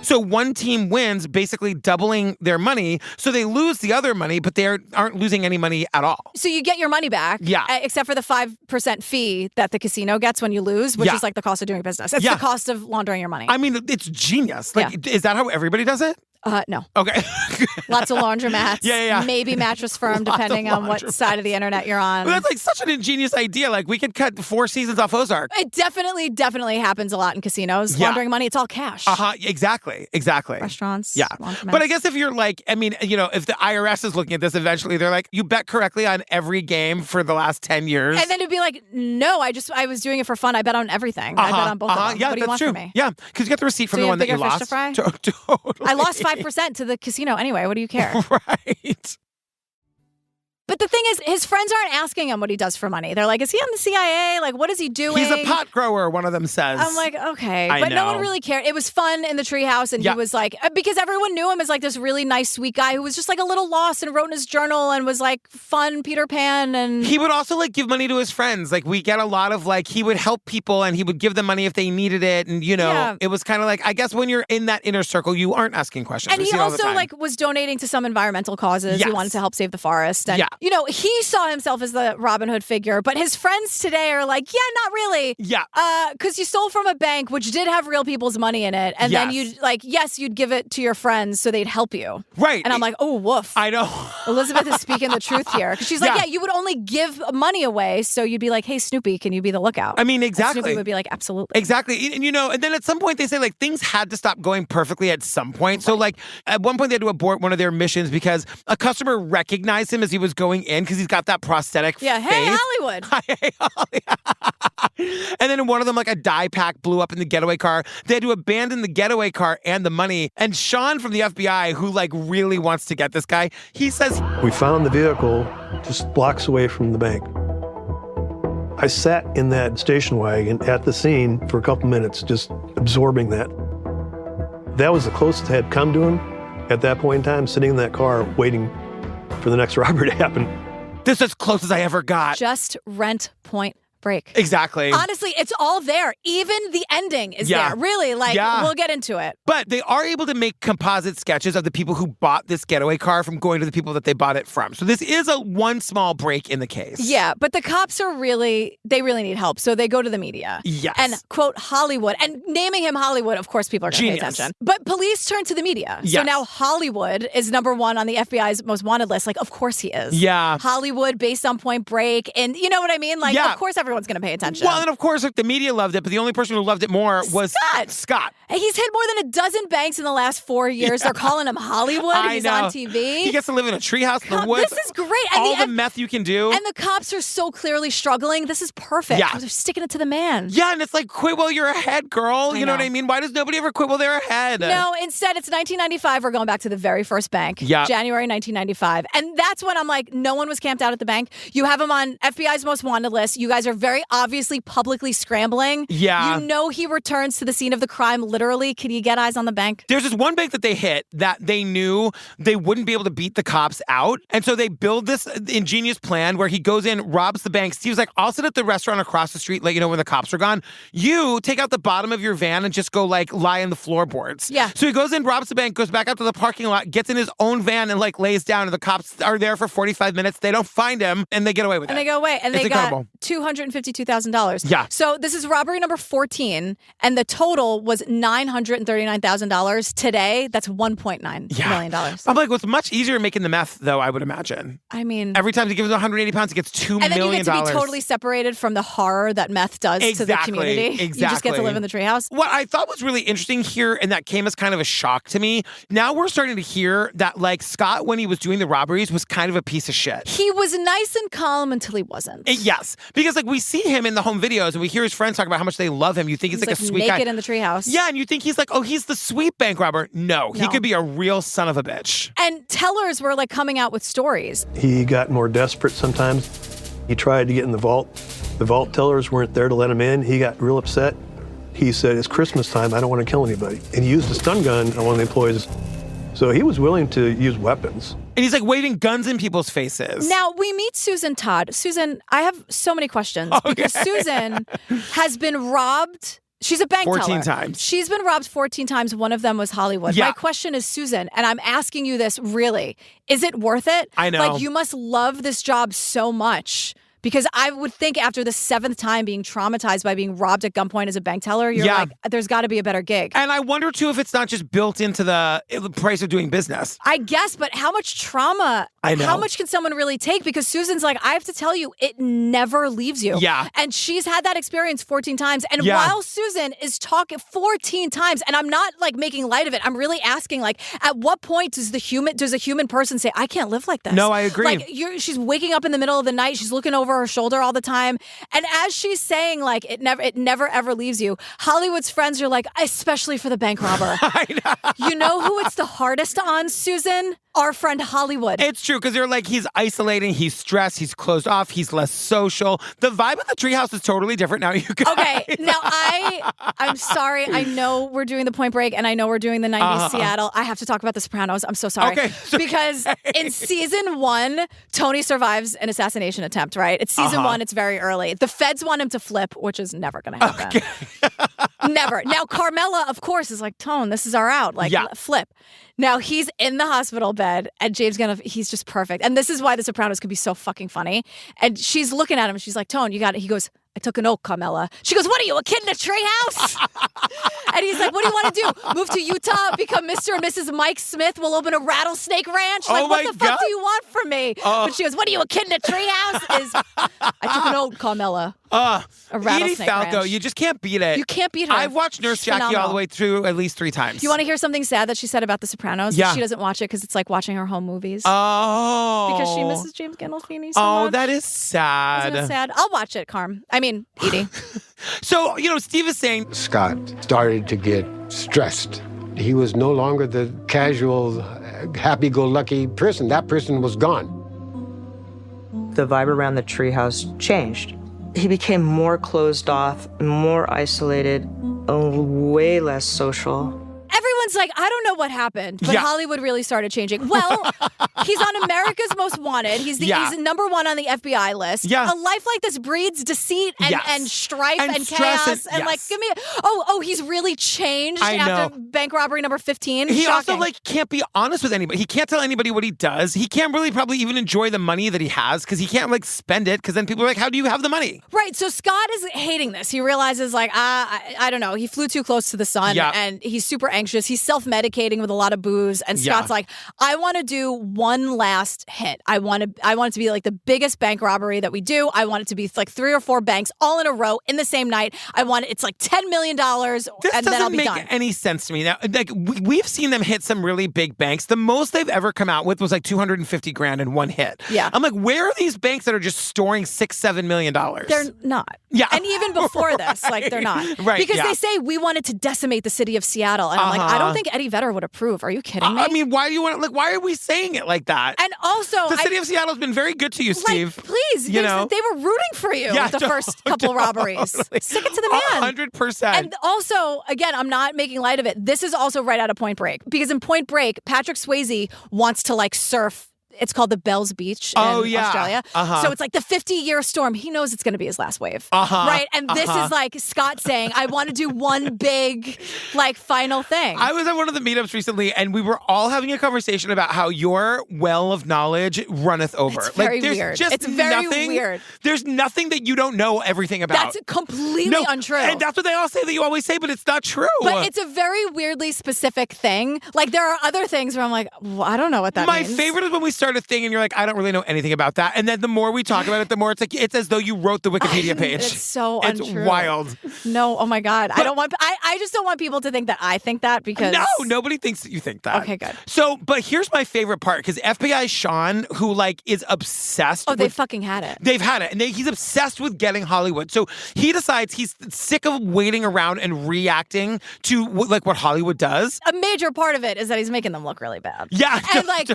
So one team wins, basically doubling their money. So they lose the other money, but they aren't losing any money at all. So you get your money back, except for the 5% fee that the casino gets when you lose, which is the cost of doing business. It's the cost of laundering your money. I mean, it's genius. Is that how everybody does it? No. Okay. Lots of laundromats. Yeah. Maybe Mattress Firm, depending on what side of the internet you're on. Well, that's such an ingenious idea. We could cut 4 seasons off Ozark. It definitely happens a lot in casinos. Laundering money, it's all cash. Exactly. Restaurants. Yeah. Laundromats. But I guess if you're if the IRS is looking at this eventually, they're you bet correctly on every game for the last 10 years. And then it'd be no, I was doing it for fun. I bet on everything. I bet on both of them. Yeah, what do you want true. from me? Yeah, because you got the receipt from the one that you lost. Fish to fry? Totally. I lost 5% to the casino anyway. What do you care? Right. But the thing is, his friends aren't asking him what he does for money. They're is he on the CIA? What is he doing? He's a pot grower, one of them says. I'm okay. I But know. no one really cared. It was fun in the treehouse, and he was because everyone knew him as this really nice, sweet guy who was just a little lost and wrote in his journal and was fun Peter Pan. And he would also give money to his friends. We get a lot of he would help people and he would give them money if they needed it. And, it was kind of I guess when you're in that inner circle, you aren't asking questions. And he also was donating to some environmental causes. Yes. He wanted to help save the forest. And, he saw himself as the Robin Hood figure, but his friends today are not really. Yeah. Because you stole from a bank, which did have real people's money in it. And then you'd you'd give it to your friends so they'd help you. Right. And I'm oh, woof. I know. Elizabeth is speaking the truth here. Because she's you would only give money away. So you'd be hey, Snoopy, can you be the lookout? I mean, exactly. And Snoopy would be absolutely. Exactly. And, and then at some point they say things had to stop going perfectly at some point. So at one point they had to abort one of their missions because a customer recognized him as he was going in because he's got that prosthetic face. Hey, Hollywood. Hey, Hollywood. And then in one of them, a dye pack blew up in the getaway car. They had to abandon the getaway car and the money. And Sean from the FBI, who really wants to get this guy, he says, we found the vehicle just blocks away from the bank. I sat in that station wagon at the scene for a couple minutes, just absorbing that. That was the closest I had come to him at that point in time, sitting in that car waiting for the next robbery to happen. This is as close as I ever got. Just rent Point Break. Exactly. Honestly, it's all there. Even the ending is there. Really, we'll get into it. But they are able to make composite sketches of the people who bought this getaway car from going to the people that they bought it from. So this is one small break in the case. Yeah, but the cops are really need help. So they go to the media. Yes. And quote Hollywood. And naming him Hollywood, of course, people are going to pay attention. But police turn to the media. Yes. So now Hollywood is #1 on the FBI's most wanted list. Of course he is. Yeah. Hollywood based on Point Break. And you know what I mean? Of course everyone's going to pay attention. Well, and of course, the media loved it, but the only person who loved it more was Scott. He's hit more than a dozen banks in the last 4 years. They're calling him Hollywood. He's on TV. He gets to live in a treehouse in the woods. This is great. And all the meth you can do. And the cops are so clearly struggling. This is perfect. Yeah. They're sticking it to the man. Yeah, and it's quit while you're ahead, girl. You know what I mean? Why does nobody ever quit while they're ahead? No, instead, it's 1995. We're going back to the very first bank. Yeah. January 1995. And that's when I'm no one was camped out at the bank. You have him on FBI's most wanted list. You guys are very obviously publicly scrambling. Yeah. He returns to the scene of the crime literally. Can you get eyes on the bank? There's this one bank that they hit that they knew they wouldn't be able to beat the cops out. And so they build this ingenious plan where he goes in, robs the bank. Steve's I'll sit at the restaurant across the street, let you know when the cops are gone. You take out the bottom of your van and just go lie in the floorboards. Yeah. So he goes in, robs the bank, goes back out to the parking lot, gets in his own van and lays down. And the cops are there for 45 minutes. They don't find him and they get away with it. And they go away. And it's they incredible. got $152,000. Yeah. So this is robbery number 14, and the total was $939,000. Today, that's $1.9 million. I'm like, well, it's much easier making the meth, though, I would imagine. I mean... Every time he gives 180 pounds, he gets $2 million. And then you get to be totally separated from the horror that meth does to the community. Exactly. You just get to live in the treehouse. What I thought was really interesting here, and that came as kind of a shock to me, now we're starting to hear that, like, Scott, when he was doing the robberies, was kind of a piece of shit. He was nice and calm until he wasn't. Yes. Because, like, we see him in the home videos, and we hear his friends talk about how much they love him. You think he's like a sweet guy. Naked in the treehouse. Yeah, and you think he's like, oh, he's the sweet bank robber. No, he could be a real son of a bitch. And tellers were, like, coming out with stories. He got more desperate sometimes. He tried to get in the vault. The vault tellers weren't there to let him in. He got real upset. He said, it's Christmas time, I don't want to kill anybody. And he used a stun gun on one of the employees. So he was willing to use weapons. And he's like waving guns in people's faces. Now, we meet Susan Todd. Susan, I have so many questions because Susan has been robbed. She's a bank 14 teller. times. She's been robbed 14 times. One of them was Hollywood. Yeah. My question is, Susan, and I'm asking you this really, is it worth it? I know. Like, you must love this job so much. Because I would think after the 7th time being traumatized by being robbed at gunpoint as a bank teller, you're like, there's got to be a better gig. And I wonder, too, if it's not just built into the price of doing business. I guess, but how much trauma, how much can someone really take? Because Susan's like, I have to tell you, it never leaves you. Yeah. And she's had that experience 14 times. And while Susan is talking 14 times, and I'm not like making light of it, I'm really asking, like, at what point does a human person say, I can't live like this? No, I agree. Like, she's waking up in the middle of the night, she's looking over her shoulder all the time. And as she's saying, like, it never ever leaves you, Hollywood's friends are like, especially for the bank robber. I know. You know who it's the hardest on, Susan? Our friend Hollywood. It's true, because they're like, he's isolating, he's stressed, he's closed off, he's less social. The vibe of the treehouse is totally different now, you guys. Okay, now I'm sorry. I know we're doing the Point Break, and I know we're doing the 90s Seattle. I have to talk about The Sopranos. I'm so sorry. Okay. Because in season 1, Tony survives an assassination attempt, right? It's season 1. It's very early. The feds want him to flip, which is never going to happen. Okay. Never. Now, Carmela, of course, is like, Tone, this is our out. Like, flip. Now, he's in the hospital bed, and he's just perfect. And this is why The Sopranos can be so fucking funny. And she's looking at him, and she's like, Tone, you got it. He goes, I took an oath, Carmela. She goes, what are you, a kid in a treehouse? And he's like, what do you want to do? Move to Utah, become Mr. and Mrs. Mike Smith? We'll open a rattlesnake ranch? Like, what the fuck do you want from me? But she goes, what are you, a kid in a treehouse? I took an oath, Carmela. A rattlesnake Falco, ranch. you just can't beat it. You can't beat her. I've watched Nurse She's Jackie phenomenal. all the way through at least 3 times. You want to hear something sad that she said about The Sopranos? Yeah. She doesn't watch it because it's like watching her home movies. Oh. Because she misses James Gandolfini so much. Oh, that is sad. Isn't it sad? I'll watch it, Carm. I mean, Edie. So, Steve is saying... Scott started to get stressed. He was no longer the casual, happy-go-lucky person. That person was gone. The vibe around the treehouse changed. He became more closed off, more isolated, way less social. Everyone's like, I don't know what happened, but Hollywood really started changing. Well, he's on America's Most Wanted. He's number 1 on the FBI list. Yeah. A life like this breeds deceit and strife and stress chaos. And like, give me he's really changed after bank robbery number 15. He Shocking. also can't be honest with anybody. He can't tell anybody what he does. He can't really probably even enjoy the money that he has because he can't spend it because then people are like, how do you have the money? Right. So Scott is hating this. He realizes I don't know. He flew too close to the sun and he's super anxious. He's self-medicating with a lot of booze. And Scott's like, I want to do one last hit. I want it to be like the biggest bank robbery that we do. I want it to be like 3 or 4 banks all in a row in the same night. It's like $10 million and then I'll be done. This doesn't make any sense to me. Now, we've seen them hit some really big banks. The most they've ever come out with was like $250,000 in one hit. Yeah. I'm like, where are these banks that are just storing $6-7 million? They're not. Yeah. And even before this, they're not. Right. Because they say we wanted to decimate the city of Seattle. And I'm like, I don't think Eddie Vedder would approve. Are you kidding me? I mean, why do you want why are we saying it like that? And also, the city of Seattle has been very good to you, Steve. Please, they were rooting for you with the first couple robberies. Stick it to the man. 100%. And also, again, I'm not making light of it. This is also right out of Point Break. Because in Point Break, Patrick Swayze wants to surf It's called the Bells Beach in Australia. So it's like the 50-year storm. He knows it's going to be his last wave. Right? And this is like Scott saying, I want to do one big, like, final thing. I was at one of the meetups recently, and we were all having a conversation about how your well of knowledge runneth over. It's very weird. It's very weird. There's nothing that you don't know everything about. That's completely untrue. And that's what they all say that you always say, but it's not true. But it's a very weirdly specific thing. Like, there are other things where I'm like, well, I don't know what that means. My favorite is when we start a thing and you're like, I don't really know anything about that. And then the more we talk about it, the more it's like, it's as though you wrote the Wikipedia page. It's so untrue. It's wild. No, oh my God. I just don't want people to think that I think that because... No, nobody thinks that you think that. Okay, good. So, but here's my favorite part, because FBI Sean, who like is obsessed they fucking had it. They've had it. And he's obsessed with getting Hollywood. So he decides he's sick of waiting around and reacting to like what Hollywood does. A major part of it is that he's making them look really bad. Yeah. And like,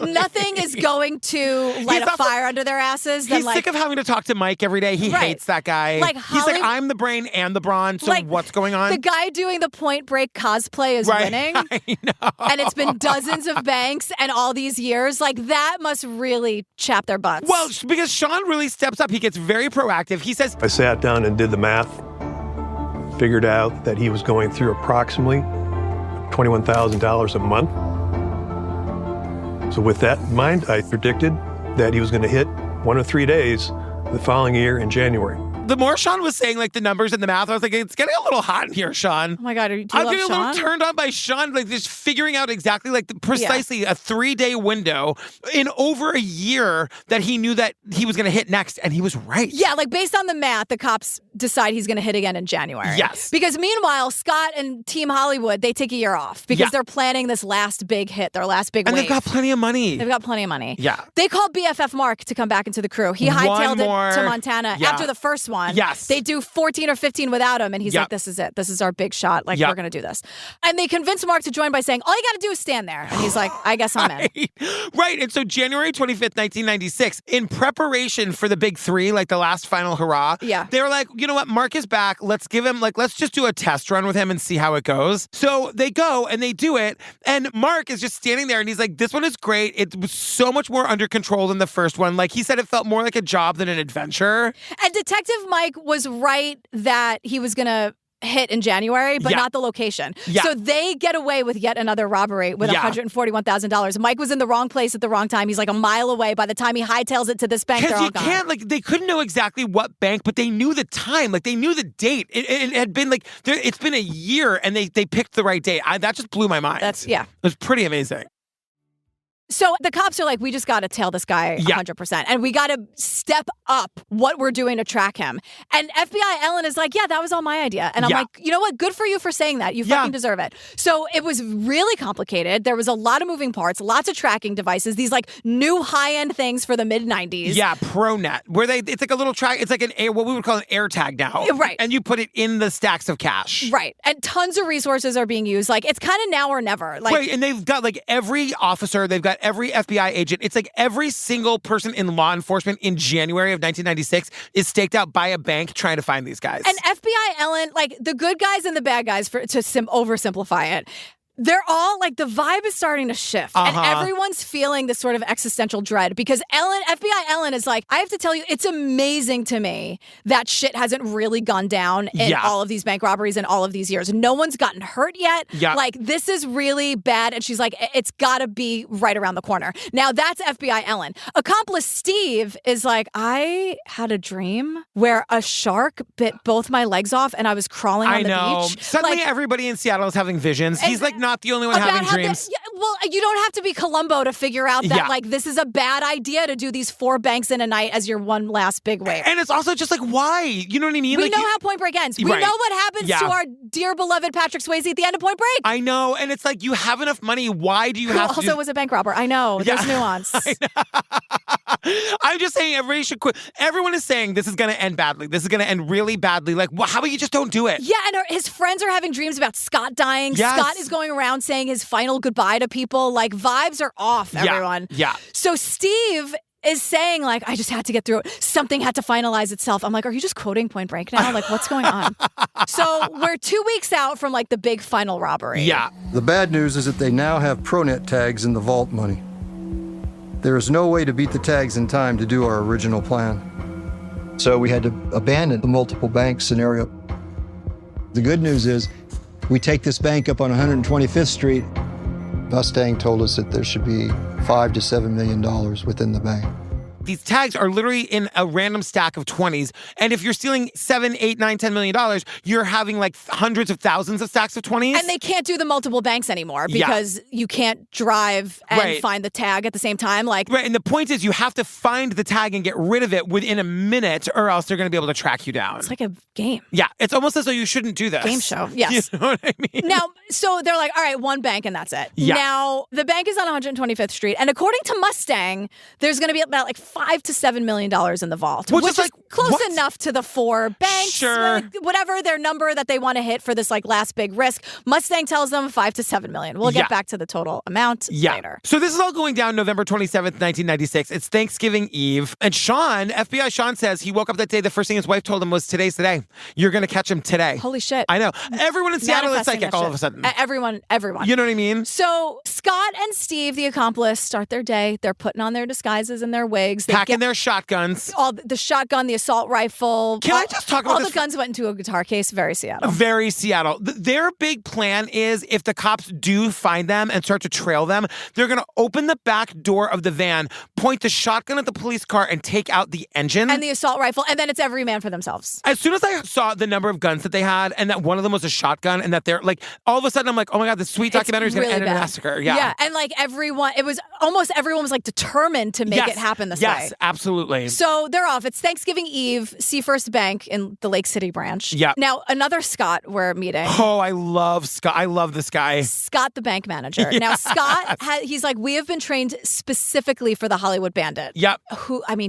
nothing is going to light a fire under their asses. He's sick of having to talk to Mike every day. He hates that guy. Like, he's like, I'm the brain and the brawn, so what's going on? The guy doing the Point Break cosplay is winning. I know. And it's been dozens of banks and all these years. Like, that must really chap their butts. Well, because Sean really steps up. He gets very proactive. He says, I sat down and did the math, figured out that he was going through approximately $21,000 a month. So with that in mind, I predicted that he was going to hit 1 of 3 days the following year in January. The more Sean was saying, like, the numbers and the math, I was like, it's getting a little hot in here, Sean. Oh my God, I'm getting a little turned on by Sean, like, just figuring out exactly, like, precisely a 3-day window in over a year that he knew that he was going to hit next, and he was right. Yeah, like, based on the math, the cops decide he's going to hit again in January. Yes. Because meanwhile, Scott and Team Hollywood, they take a year off because they're planning this last big hit, their last big wave. And they've got plenty of money. They've got plenty of money. Yeah. They called BFF Mark to come back into the crew. He hightailed it to Montana after the first one. Yes. They do 14 or 15 without him, and he's like, this is it. This is our big shot. Like, we're going to do this. And they convince Mark to join by saying, all you got to do is stand there. And he's like, I guess I'm in. Right. And so January 25th, 1996, in preparation for the big 3, like the last final hurrah, they were like, you know what? Mark is back. Let's give him, like, let's just do a test run with him and see how it goes. So they go and they do it. And Mark is just standing there and he's like, this one is great. It was so much more under control than the first one. Like, he said it felt more like a job than an adventure. And Detective Mike was right that he was going to hit in January, but not the location. So they get away with yet another robbery with $141,000. Mike was in the wrong place at the wrong time. He's like a mile away. By the time he hightails it to this bank, they're all gone. Because you can't, like, they couldn't know exactly what bank, but they knew the time. Like, they knew the date. It had been, like, it's been a year, and they picked the right date. That just blew my mind. It was pretty amazing. So the cops are like, we just got to tail this guy 100%. And we got to step up what we're doing to track him. And FBI Ellen is like, yeah, that was all my idea. And I'm like, you know what? Good for you for saying that. You fucking deserve it. So it was really complicated. There was a lot of moving parts, lots of tracking devices, these like new high-end things for the mid-90s. Yeah, ProNet, where it's like a little track. It's like what we would call an AirTag now. Right. And you put it in the stacks of cash. Right. And tons of resources are being used. Like, it's kind of now or never. Like, right. And they've got like every officer, they've got every FBI agent. It's like every single person in law enforcement in January of 1996 is staked out by a bank trying to find these guys. And FBI Ellen, like the good guys and the bad guys, to oversimplify it, they're all like, the vibe is starting to shift and everyone's feeling this sort of existential dread because FBI Ellen is like, I have to tell you, it's amazing to me that shit hasn't really gone down in all of these bank robberies in all of these years. No one's gotten hurt yet. Like, this is really bad. And she's like, it's gotta be right around the corner. Now that's FBI Ellen. Accomplice Steve is like, I had a dream where a shark bit both my legs off and I was crawling on the beach. Suddenly everybody in Seattle is having visions. He's like, not the only one having dreams. Well, you don't have to be Columbo to figure out that, like, this is a bad idea to do these 4 banks in a night as your one last big wave. And it's also just like, why? You know what I mean? We like, know how Point Break ends. We know what happens to our dear beloved Patrick Swayze at the end of Point Break. I know. And it's like, you have enough money. Why do you have to also was a bank robber. I know. There's nuance. I'm just saying everybody should quit. Everyone is saying this is going to end badly. This is going to end really badly. Like, how about you just don't do it? Yeah, and his friends are having dreams about Scott dying. Yes. Scott is going around saying his final goodbye to people. Like, vibes are off, everyone. Yeah. So Steve is saying, like, I just had to get through it. Something had to finalize itself. I'm like, are you just quoting Point Break now? Like, what's going on? So we're 2 weeks out from, like, the big final robbery. Yeah. The bad news is that they now have ProNet tags in the vault money. There is no way to beat the tags in time to do our original plan. So we had to abandon the multiple bank scenario. The good news is we take this bank up on 125th Street. Mustang told us that there should be $5 to $7 million within the bank. These tags are literally in a random stack of 20s. And if you're stealing $7, $8, $9, $10 million, you're having like hundreds of thousands of stacks of 20s. And they can't do the multiple banks anymore because you can't drive and find the tag at the same time. Like, right. And the point is you have to find the tag and get rid of it within a minute or else they're going to be able to track you down. It's like a game. Yeah. It's almost as though you shouldn't do this. Game show. Yes. You know what I mean? Now, so they're like, all right, one bank and that's it. Yeah. Now, the bank is on 125th Street. And according to Mustang, there's going to be about like $5 to $7 million in the vault, which is like close enough to the 4 banks, sure, whatever their number that they want to hit for this like last big risk. Mustang tells them $5 to $7 million. We'll get back to the total amount later. So this is all going down November 27th, 1996. It's Thanksgiving Eve. And Sean, FBI Sean says he woke up that day. The first thing his wife told him was, today's the day. You're going to catch him today. Holy shit. I know. Everyone in Seattle is psychic all of a sudden. Everyone. You know what I mean? So Scott and Steve, the accomplice, start their day. They're putting on their disguises and their wigs. They packing their shotguns. All the shotgun, the assault rifle. Can I just talk about all this? The guns went into a guitar case. Very Seattle. Very Seattle. Their big plan is if the cops do find them and start to trail them, they're going to open the back door of the van, point the shotgun at the police car, and take out the engine. And the assault rifle. And then it's every man for themselves. As soon as I saw the number of guns that they had and that one of them was a shotgun and that they're like, all of a sudden I'm like, oh my God, this sweet documentary is going to end in a massacre. Yeah. Yeah. And like everyone was like determined to make it happen this way. Yes, absolutely. So they're off. It's Thanksgiving Eve, Seafirst Bank in the Lake City branch. Yeah. Now, another Scott we're meeting. Oh, I love Scott. I love this guy. Scott, the bank manager. Yes. Now, Scott, he's like, we have been trained specifically for the Hollywood Bandit. Yep.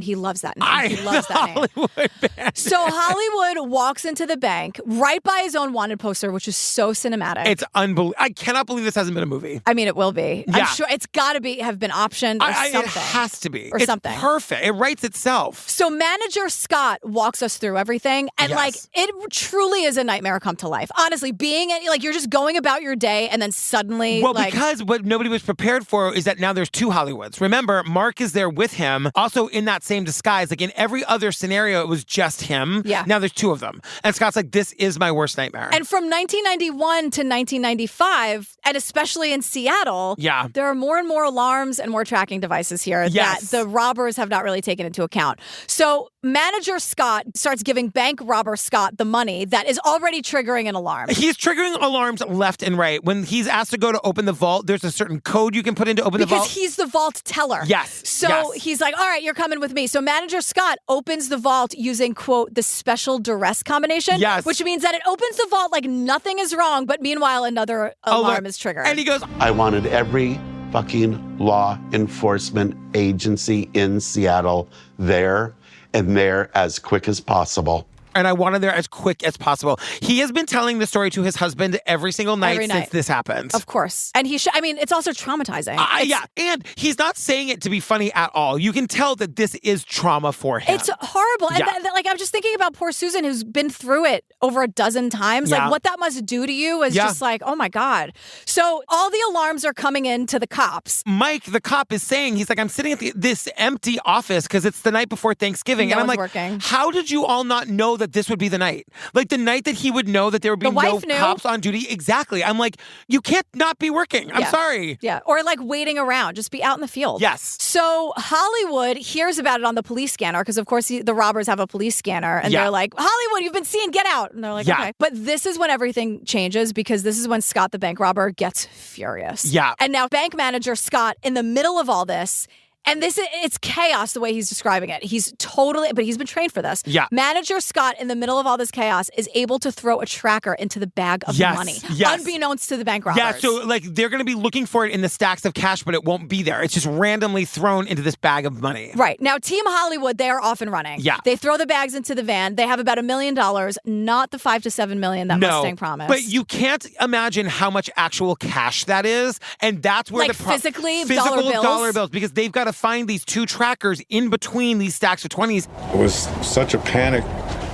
He loves that name. He loves that name. Hollywood Bandit. So Hollywood walks into the bank right by his own wanted poster, which is so cinematic. It's unbelievable. I cannot believe this hasn't been a movie. I mean, it will be. Yeah. I'm sure it's got to have been optioned or something. It has to be. Or it's something. Perfect. It writes itself. So manager Scott walks us through everything. And like, it truly is a nightmare come to life. Honestly, being like, you're just going about your day and then suddenly. Well, because what nobody was prepared for is that now there's 2 Hollywoods. Remember, Mark is there with him, also in that same disguise. Like in every other scenario, it was just him. Yeah. Now there's 2 of them. And Scott's like, this is my worst nightmare. And from 1991 to 1995, and especially in Seattle, there are more and more alarms and more tracking devices here that the robbers have not really taken into account. So manager Scott starts giving bank robber Scott the money that is already triggering an alarm. He's triggering alarms left and right. When he's asked to go to open the vault, there's a certain code you can put in to open the vault. Because he's the vault teller. Yes. So he's like, all right, you're coming with me. So manager Scott opens the vault using, quote, the special duress combination. Yes. Which means that it opens the vault like nothing is wrong, but meanwhile, another alarm is triggered. And he goes, I wanted every fucking law enforcement agency in Seattle there and there as quick as possible. And I wanted there as quick as possible. He has been telling the story to his husband every single night since this happened. Of course. And it's also traumatizing. Yeah. And he's not saying it to be funny at all. You can tell that this is trauma for him. It's horrible. And like, I'm just thinking about poor Susan, who's been through it over a dozen times. Like, what that must do to you is just like, oh my God. So all the alarms are coming in to the cops. Mike, the cop, is saying, he's like, I'm sitting at this empty office because it's the night before Thanksgiving. And I'm like, working. How did you all not know that this would be the night? Like the night that he would know that there would be no cops on duty. Exactly. I'm like, you can't not be working. I'm sorry. Yeah. Or like waiting around. Just be out in the field. Yes. So Hollywood hears about it on the police scanner because, of course, the robbers have a police scanner. And they're like, Hollywood, you've been seen. Get out. And they're like, okay. But this is when everything changes because this is when Scott, the bank robber, gets furious. Yeah. And now bank manager Scott, in the middle of all this, and it's chaos the way he's describing it. But he's been trained for this. Yeah. Manager Scott, in the middle of all this chaos, is able to throw a tracker into the bag of money, unbeknownst to the bank robbers. Yeah, so like they're going to be looking for it in the stacks of cash, but it won't be there. It's just randomly thrown into this bag of money. Right. Now, Team Hollywood, they are off and running. Yeah. They throw the bags into the van. They have about $1 million, not the $5 to $7 million that Mustang promised. But you can't imagine how much actual cash that is. And that's where physically physical dollar bills, because they've got to find these 2 trackers in between these stacks of 20s. It was such a panic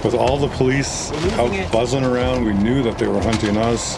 with all the police out buzzing around. We knew that they were hunting us.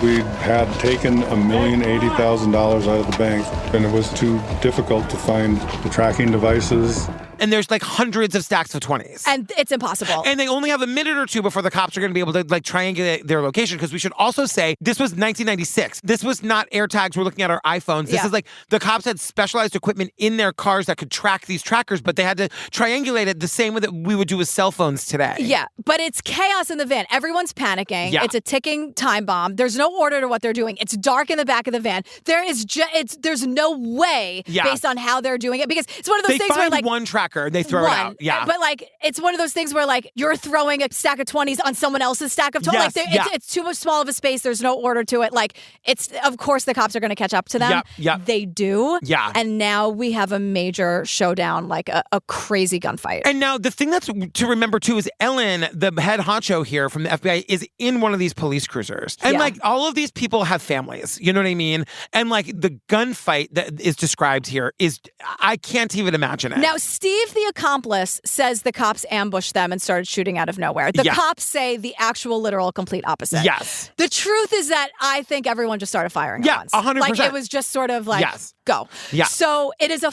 We had taken $1,080,000 out of the bank, and it was too difficult to find the tracking devices. And there's like hundreds of stacks of 20s. And it's impossible. And they only have a minute or two before the cops are going to be able to like triangulate their location. Because we should also say this was 1996. This was not AirTags. We're looking at our iPhones. This is like the cops had specialized equipment in their cars that could track these trackers, but they had to triangulate it the same way that we would do with cell phones today. Yeah, but it's chaos in the van. Everyone's panicking. Yeah. It's a ticking time bomb. There's no order to what they're doing. It's dark in the back of the van. There's no way based on how they're doing it, because it's one of those things where like one tracker and they throw it out. Yeah. But like it's one of those things where like you're throwing a stack of 20s on someone else's stack of 20s. Yes, like it's too much small of a space. There's no order to it. Like it's of course the cops are going to catch up to them. Yep. They do. Yeah. And now we have a major showdown, like a crazy gunfight. And now the thing that's to remember too is Ellen, the head honcho here from the FBI, is in one of these police cruisers. And like all of these people have families. You know what I mean? And like the gunfight that is described here is, I can't even imagine it. Now, Steve, the accomplice, says the cops ambushed them and started shooting out of nowhere. The cops say the actual, literal, complete opposite. Yes. The truth is that I think everyone just started firing at once. 100%. Like, it was just sort of like, go. Yeah. So it is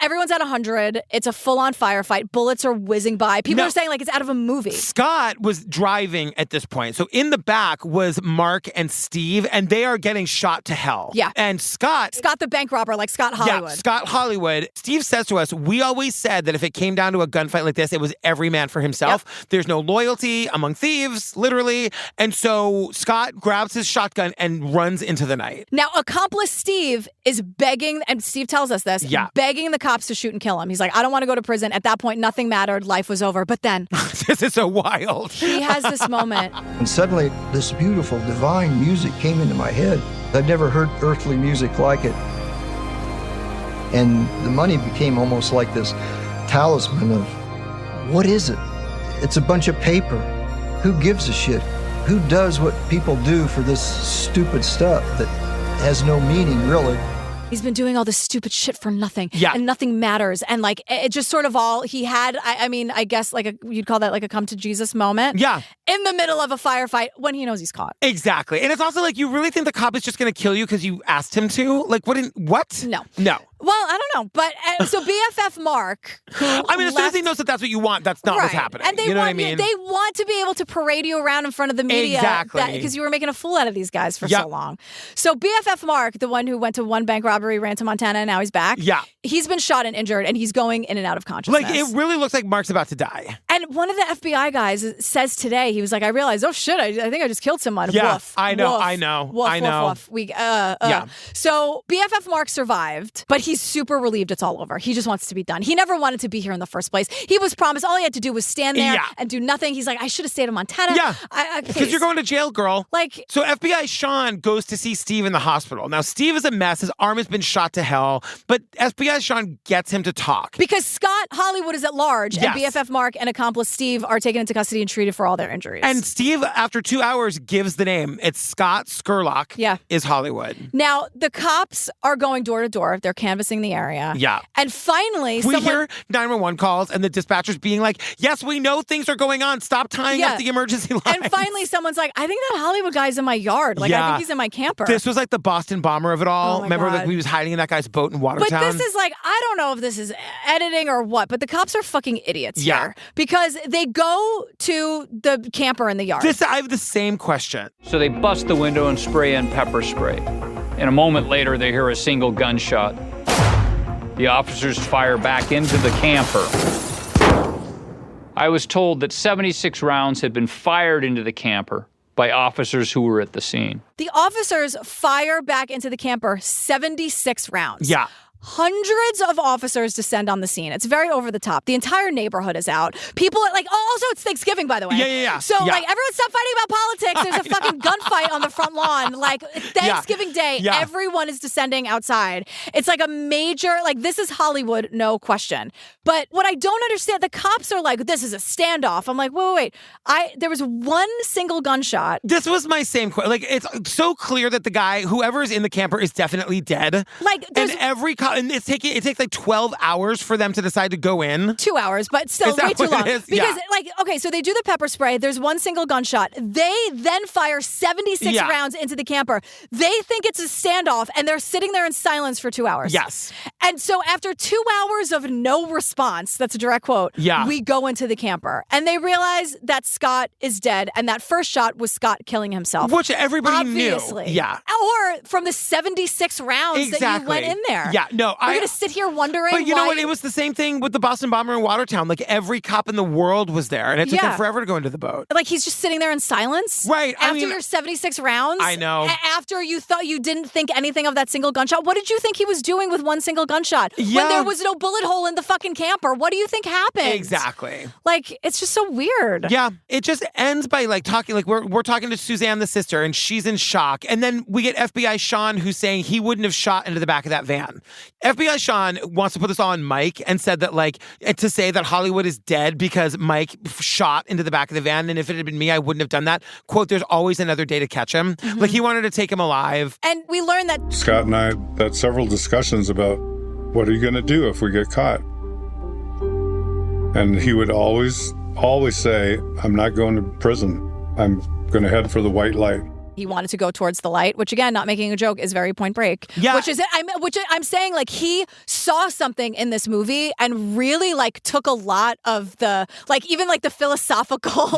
everyone's at 100. It's a full-on firefight. Bullets are whizzing by. People are saying like it's out of a movie. Scott was driving at this point. So in the back was Mark and Steve, and they are getting shot to hell. Yeah. And Scott the bank robber, like Scott Hollywood. Yeah, Scott Hollywood. Steve says to us, we always said that if it came down to a gunfight like this, it was every man for himself. Yep. There's no loyalty among thieves, literally. And so Scott grabs his shotgun and runs into the night. Now, accomplice Steve is begging, and Steve tells us this, begging the cops to shoot and kill him. He's like, I don't want to go to prison. At that point, nothing mattered. Life was over. But then... This is so wild. He has this moment. And suddenly, this beautiful, divine music came into my head. I'd never heard earthly music like it. And the money became almost like this talisman of, what is it? It's a bunch of paper. Who gives a shit? Who does what people do for this stupid stuff that has no meaning, really? He's been doing all this stupid shit for nothing. Yeah. And nothing matters. And like, it just sort of all he had, I mean, I guess like you'd call that like a come to Jesus moment. Yeah. In the middle of a firefight when he knows he's caught. Exactly. And it's also like, you really think the cop is just going to kill you because you asked him to? Like, what? No. No. Well, I don't know. But so BFF Mark, who I mean, as soon as he knows that that's what you want, that's not what's happening. And they you know want what I mean? they want to be able to parade you around in front of the media. Exactly. Because you were making a fool out of these guys for so long. So BFF Mark, the one who went to one bank robbery, ran to Montana, and now he's back. Yeah. He's been shot and injured, and he's going in and out of consciousness. Like, it really looks like Mark's about to die. And one of the FBI guys says today, he was like, I realized, oh shit, I think I just killed someone. Yeah, woof, I know, woof, I know, woof, I know. Woof, woof. Yeah. So BFF Mark survived, but he's super relieved it's all over. He just wants to be done. He never wanted to be here in the first place. He was promised all he had to do was stand there and do nothing. He's like, I should have stayed in Montana. Yeah, because you're going to jail, girl. Like, so FBI Sean goes to see Steve in the hospital. Now, Steve is a mess. His arm has been shot to hell, but FBI Sean gets him to talk. Because Scott Hollywood is at large, and BFF Mark and accomplice Steve are taken into custody and treated for all their injuries. And Steve, after 2 hours, gives the name. It's Scott Skurlock is Hollywood. Now, the cops are going door to door. They're canvassing the area. Yeah. And finally, we hear 911 calls and the dispatchers being like, yes, we know things are going on. Stop tying up the emergency lines. And finally, someone's like, I think that Hollywood guy's in my yard. Like, I think he's in my camper. This was like the Boston bomber of it all. Oh, remember that he was hiding in that guy's boat in Watertown? But this is like, I don't know if this is editing or what, but the cops are fucking idiots here. Because they go to the camper in the yard. I have the same question. So they bust the window and spray in pepper spray. And a moment later, they hear a single gunshot. The officers fire back into the camper. I was told that 76 rounds had been fired into the camper by officers who were at the scene. The officers fire back into the camper 76 rounds. Yeah. Hundreds of officers descend on the scene. It's very over the top. The entire neighborhood is out. People are like, also it's Thanksgiving, by the way. Yeah. So like, everyone stop fighting about politics. There's a fucking gunfight on the front lawn. Like, Thanksgiving Day, everyone is descending outside. It's like a major, like, this is Hollywood, no question. But what I don't understand, the cops are like, this is a standoff. I'm like, wait. There was one single gunshot. This was my same question. Like, it's so clear that the guy, whoever is in the camper, is definitely dead. Like, and every cop Wow, and it takes like 12 hours for them to decide to go in? 2 hours, but still way too long. Because, okay, so they do the pepper spray. There's one single gunshot. They then fire 76 rounds into the camper. They think it's a standoff, and they're sitting there in silence for 2 hours. Yes. And so after 2 hours of no response, that's a direct quote, we go into the camper. And they realize that Scott is dead, and that first shot was Scott killing himself. Which everybody knew. Yeah. Or from the 76 rounds that you went in there. Yeah, no. We're going to sit here wondering But you why... know what? It was the same thing with the Boston bomber in Watertown. Like, every cop in the world was there, and it took him forever to go into the boat. Like, he's just sitting there in silence? Right. After your 76 rounds? I know. After you thought you didn't think anything of that single gunshot? What did you think he was doing with one single gunshot? Yeah. When there was no bullet hole in the fucking camper? What do you think happened? Exactly. Like, it's just so weird. Yeah. It just ends by, like, talking, like, we're talking to Suzanne, the sister, and she's in shock. And then we get FBI Sean, who's saying he wouldn't have shot into the back of that van. FBI Sean wants to put this all on Mike and said that, like, to say that Hollywood is dead because Mike shot into the back of the van, and if it had been me, I wouldn't have done that. Quote, there's always another day to catch him. Mm-hmm. Like, he wanted to take him alive. And we learned that... Scott and I had several discussions about what are you going to do if we get caught? And he would always say, I'm not going to prison. I'm going to head for the white light. He wanted to go towards the light, which, again, not making a joke, is very Point Break. Yeah. Which I'm saying, like, he saw something in this movie and really, like, took a lot of the, like, even, like, the philosophical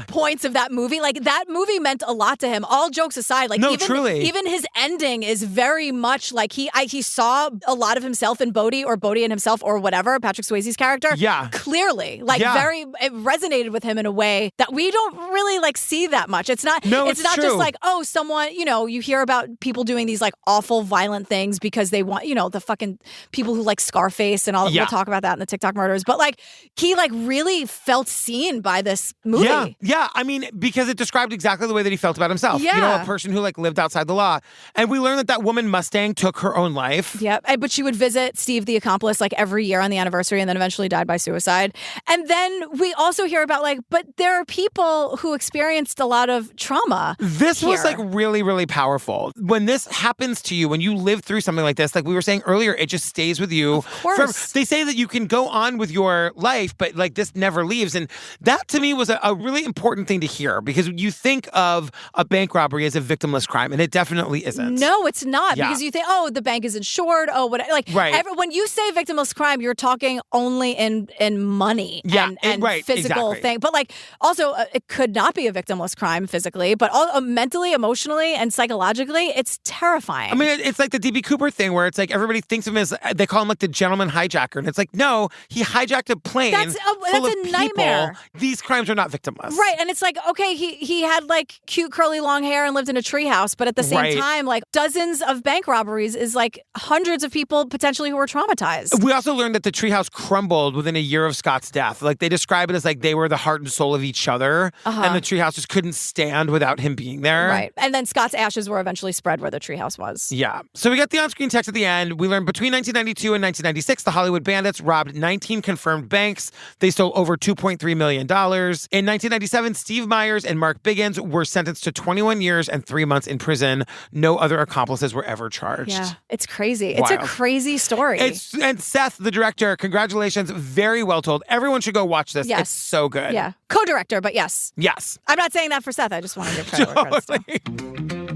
points of that movie. Like, that movie meant a lot to him. All jokes aside, like, even his ending is very much like he saw a lot of himself in Bodhi, or Bodhi in himself, or whatever, Patrick Swayze's character. Yeah. Clearly. Like, it resonated with him in a way that we don't really, like, see that much. It's not just like, oh, someone, you hear about people doing these, like, awful violent things because they want, the fucking people who like Scarface and all. We'll talk about that in the TikTok murders. But, like, he, like, really felt seen by this movie. Yeah. I mean, because it described exactly the way that he felt about himself. Yeah. A person who, like, lived outside the law. And we learned that woman Mustang took her own life. Yeah. But she would visit Steve, the accomplice, like, every year on the anniversary, and then eventually died by suicide. And then we also hear about, like, but there are people who experienced a lot of trauma. This was, like, really, really powerful. When this happens to you, when you live through something like this, like we were saying earlier, it just stays with you. Of course. They say that you can go on with your life, but, like, this never leaves. And that, to me, was a really important thing to hear, because you think of a bank robbery as a victimless crime, and it definitely isn't. No, it's not. Yeah. Because you think, oh, the bank is insured. Oh, what? Like, right. When you say victimless crime, you're talking only in money and physical thing. But, like, also, it could not be a victimless crime physically, but mentally, emotionally, and psychologically, it's terrifying. I mean, it's like the D.B. Cooper thing, where it's like everybody thinks of him as, they call him, like, the gentleman hijacker. And it's like, no, he hijacked a plane full of a nightmare. People. These crimes are not victimless. Right. And it's like, okay, he had, like, cute curly long hair and lived in a treehouse, but at the same time, like, dozens of bank robberies is, like, hundreds of people potentially who were traumatized. We also learned that the treehouse crumbled within a year of Scott's death. Like, they describe it as, like, they were the heart and soul of each other, and the treehouse just couldn't stand without him being there. Right. And then Scott's ashes were eventually spread where the treehouse was. Yeah. So we got the on-screen text at the end. We learned between 1992 and 1996, the Hollywood Bandits robbed 19 confirmed banks. They stole over $2.3 million. In 1997, Steve Myers and Mark Biggins were sentenced to 21 years and 3 months in prison. No other accomplices were ever charged. Yeah. It's crazy. Wild. It's a crazy story. And Seth, the director, congratulations. Very well told. Everyone should go watch this. Yes. It's so good. Yeah. Co-director, but yes. Yes. I'm not saying that for Seth. I just want to give credit where credit's due.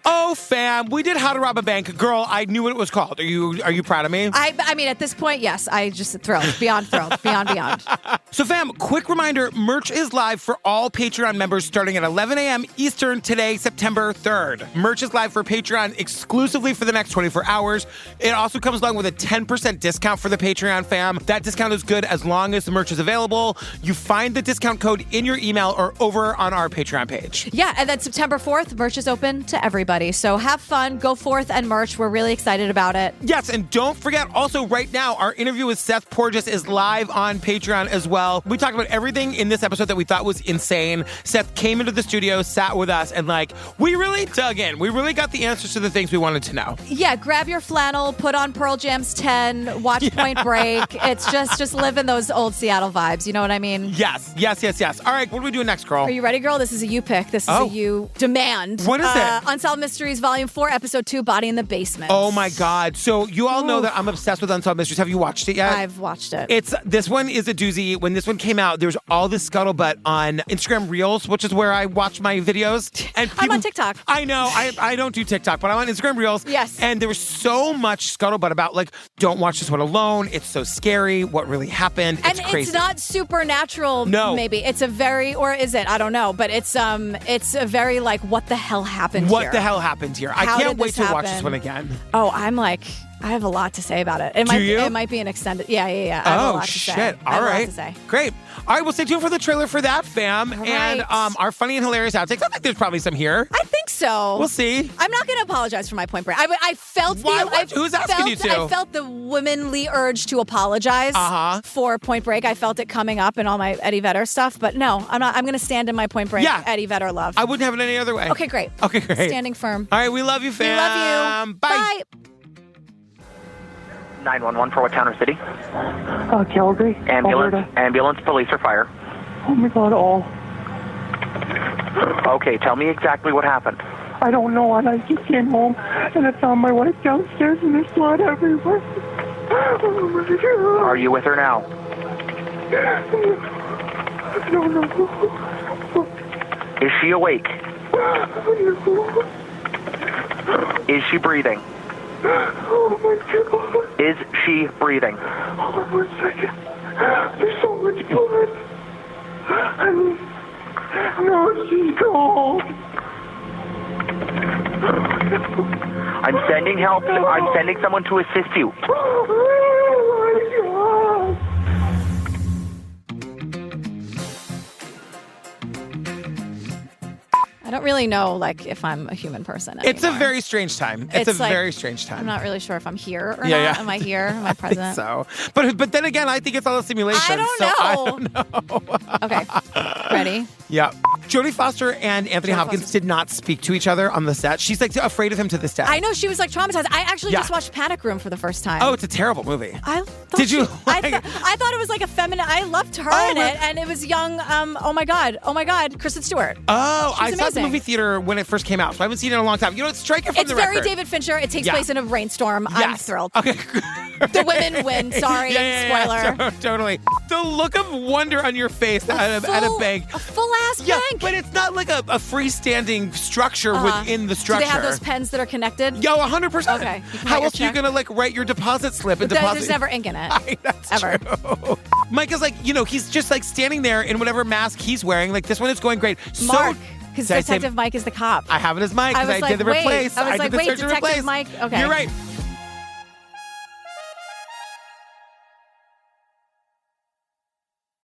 Oh, fam, we did How to Rob a Bank. Girl, I knew what it was called. Are you proud of me? I mean, at this point, yes. I just thrilled. Beyond thrilled. Beyond. So, fam, quick reminder, merch is live for all Patreon members starting at 11 a.m. Eastern today, September 3rd. Merch is live for Patreon exclusively for the next 24 hours. It also comes along with a 10% discount for the Patreon fam. That discount is good as long as the merch is available. You find the discount code in your email or over on our Patreon page. Yeah, and then September 4th, merch is open to everybody. So have fun, go forth and merch. We're really excited about it. Yes, and don't forget, also right now, our interview with Seth Porgess is live on Patreon as well. We talked about everything in this episode that we thought was insane. Seth came into the studio, sat with us, and, like, we really dug in. We really got the answers to the things we wanted to know. Yeah, grab your flannel, put on Pearl Jam's 10, watch Point Break. It's just live in those old Seattle vibes. You know what I mean? Yes. All right, what are we doing next, girl? Are you ready, girl? This is a you pick. This is a you demand. What is it? Unsolved Mysteries Mysteries Volume 4, Episode 2, Body in the Basement. Oh my God. So you all know that I'm obsessed with Unsolved Mysteries. Have you watched it yet? I've watched it. This one is a doozy. When this one came out, there was all this scuttlebutt on Instagram Reels, which is where I watch my videos. And I'm on TikTok. I know. I don't do TikTok, but I'm on Instagram Reels. Yes. And there was so much scuttlebutt about, like, don't watch this one alone. It's so scary. What really happened? It's crazy. It's not supernatural, no. Maybe. It's a very, or is it? I don't know. But it's a very, like, what the hell happened here? What the hell happened here? I can't wait to watch this one again. Oh, I'm like, I have a lot to say about it. It might be an extended. Yeah. I have a lot to say. Shit. All right. A lot to say. Great. All right, we'll stay tuned for the trailer for that, fam. All and right. our funny and hilarious outtakes. I think there's probably some here. I think so. We'll see. I'm not going to apologize for my Point Break. I felt Who's asking you to? I felt the womanly urge to apologize for Point Break. I felt it coming up in all my Eddie Vedder stuff, but no, I'm not. I'm going to stand in my Point Break Eddie Vedder love. I wouldn't have it any other way. Okay, great. Standing firm. All right, we love you, fam. We love you. Bye. 911 for what town or city? Calgary. Ambulance, police, or fire? Oh my God, all. Okay, tell me exactly what happened. I don't know, and I just came home, and I found my wife downstairs, and there's blood everywhere. Oh my God. Are you with her now? I don't know. Is she awake? Is she breathing? Oh my God. Is she breathing? Hold on 1 second. There's so much blood. No, she's gone. I'm sending help. I'm sending someone to assist you. Oh my God. I don't really know, like, if I'm a human person anymore. It's a very strange time. It's a very strange time. I'm not really sure if I'm here or not. Yeah. Am I here? Am I present? I think so. But then again, I think it's all a simulation. I don't know. Okay. Ready? Yeah. Jodie Foster and Anthony Hopkins did not speak to each other on the set. She's like afraid of him to this day. I know, she was like traumatized. I actually just watched Panic Room for the first time. Oh, it's a terrible movie. Did you? I thought it was like a feminine. I loved her in it, and it was young. Oh my God, Kristen Stewart. Oh, I saw amazing. the movie theater when it first came out, so I haven't seen it in a long time. You know, strike it from It's the very record. David Fincher. It takes place in a rainstorm. Yes. I'm thrilled. Okay. The women win. Sorry, spoiler. Totally. The look of wonder on your face at a bank. A full-ass bank. But it's not like a freestanding structure within the structure. Do they have those pens that are connected? Yo, 100%. Okay. How else are you going to like write your deposit slip and deposit? There's never ink in it. That's ever. True. Mike is like, he's just like standing there in whatever mask he's wearing. Like this one is going great. Mark. Because Detective Mike is the cop. I have it as Mike because I did the replace. I was did the search and Detective replace. Mike? Okay. You're right.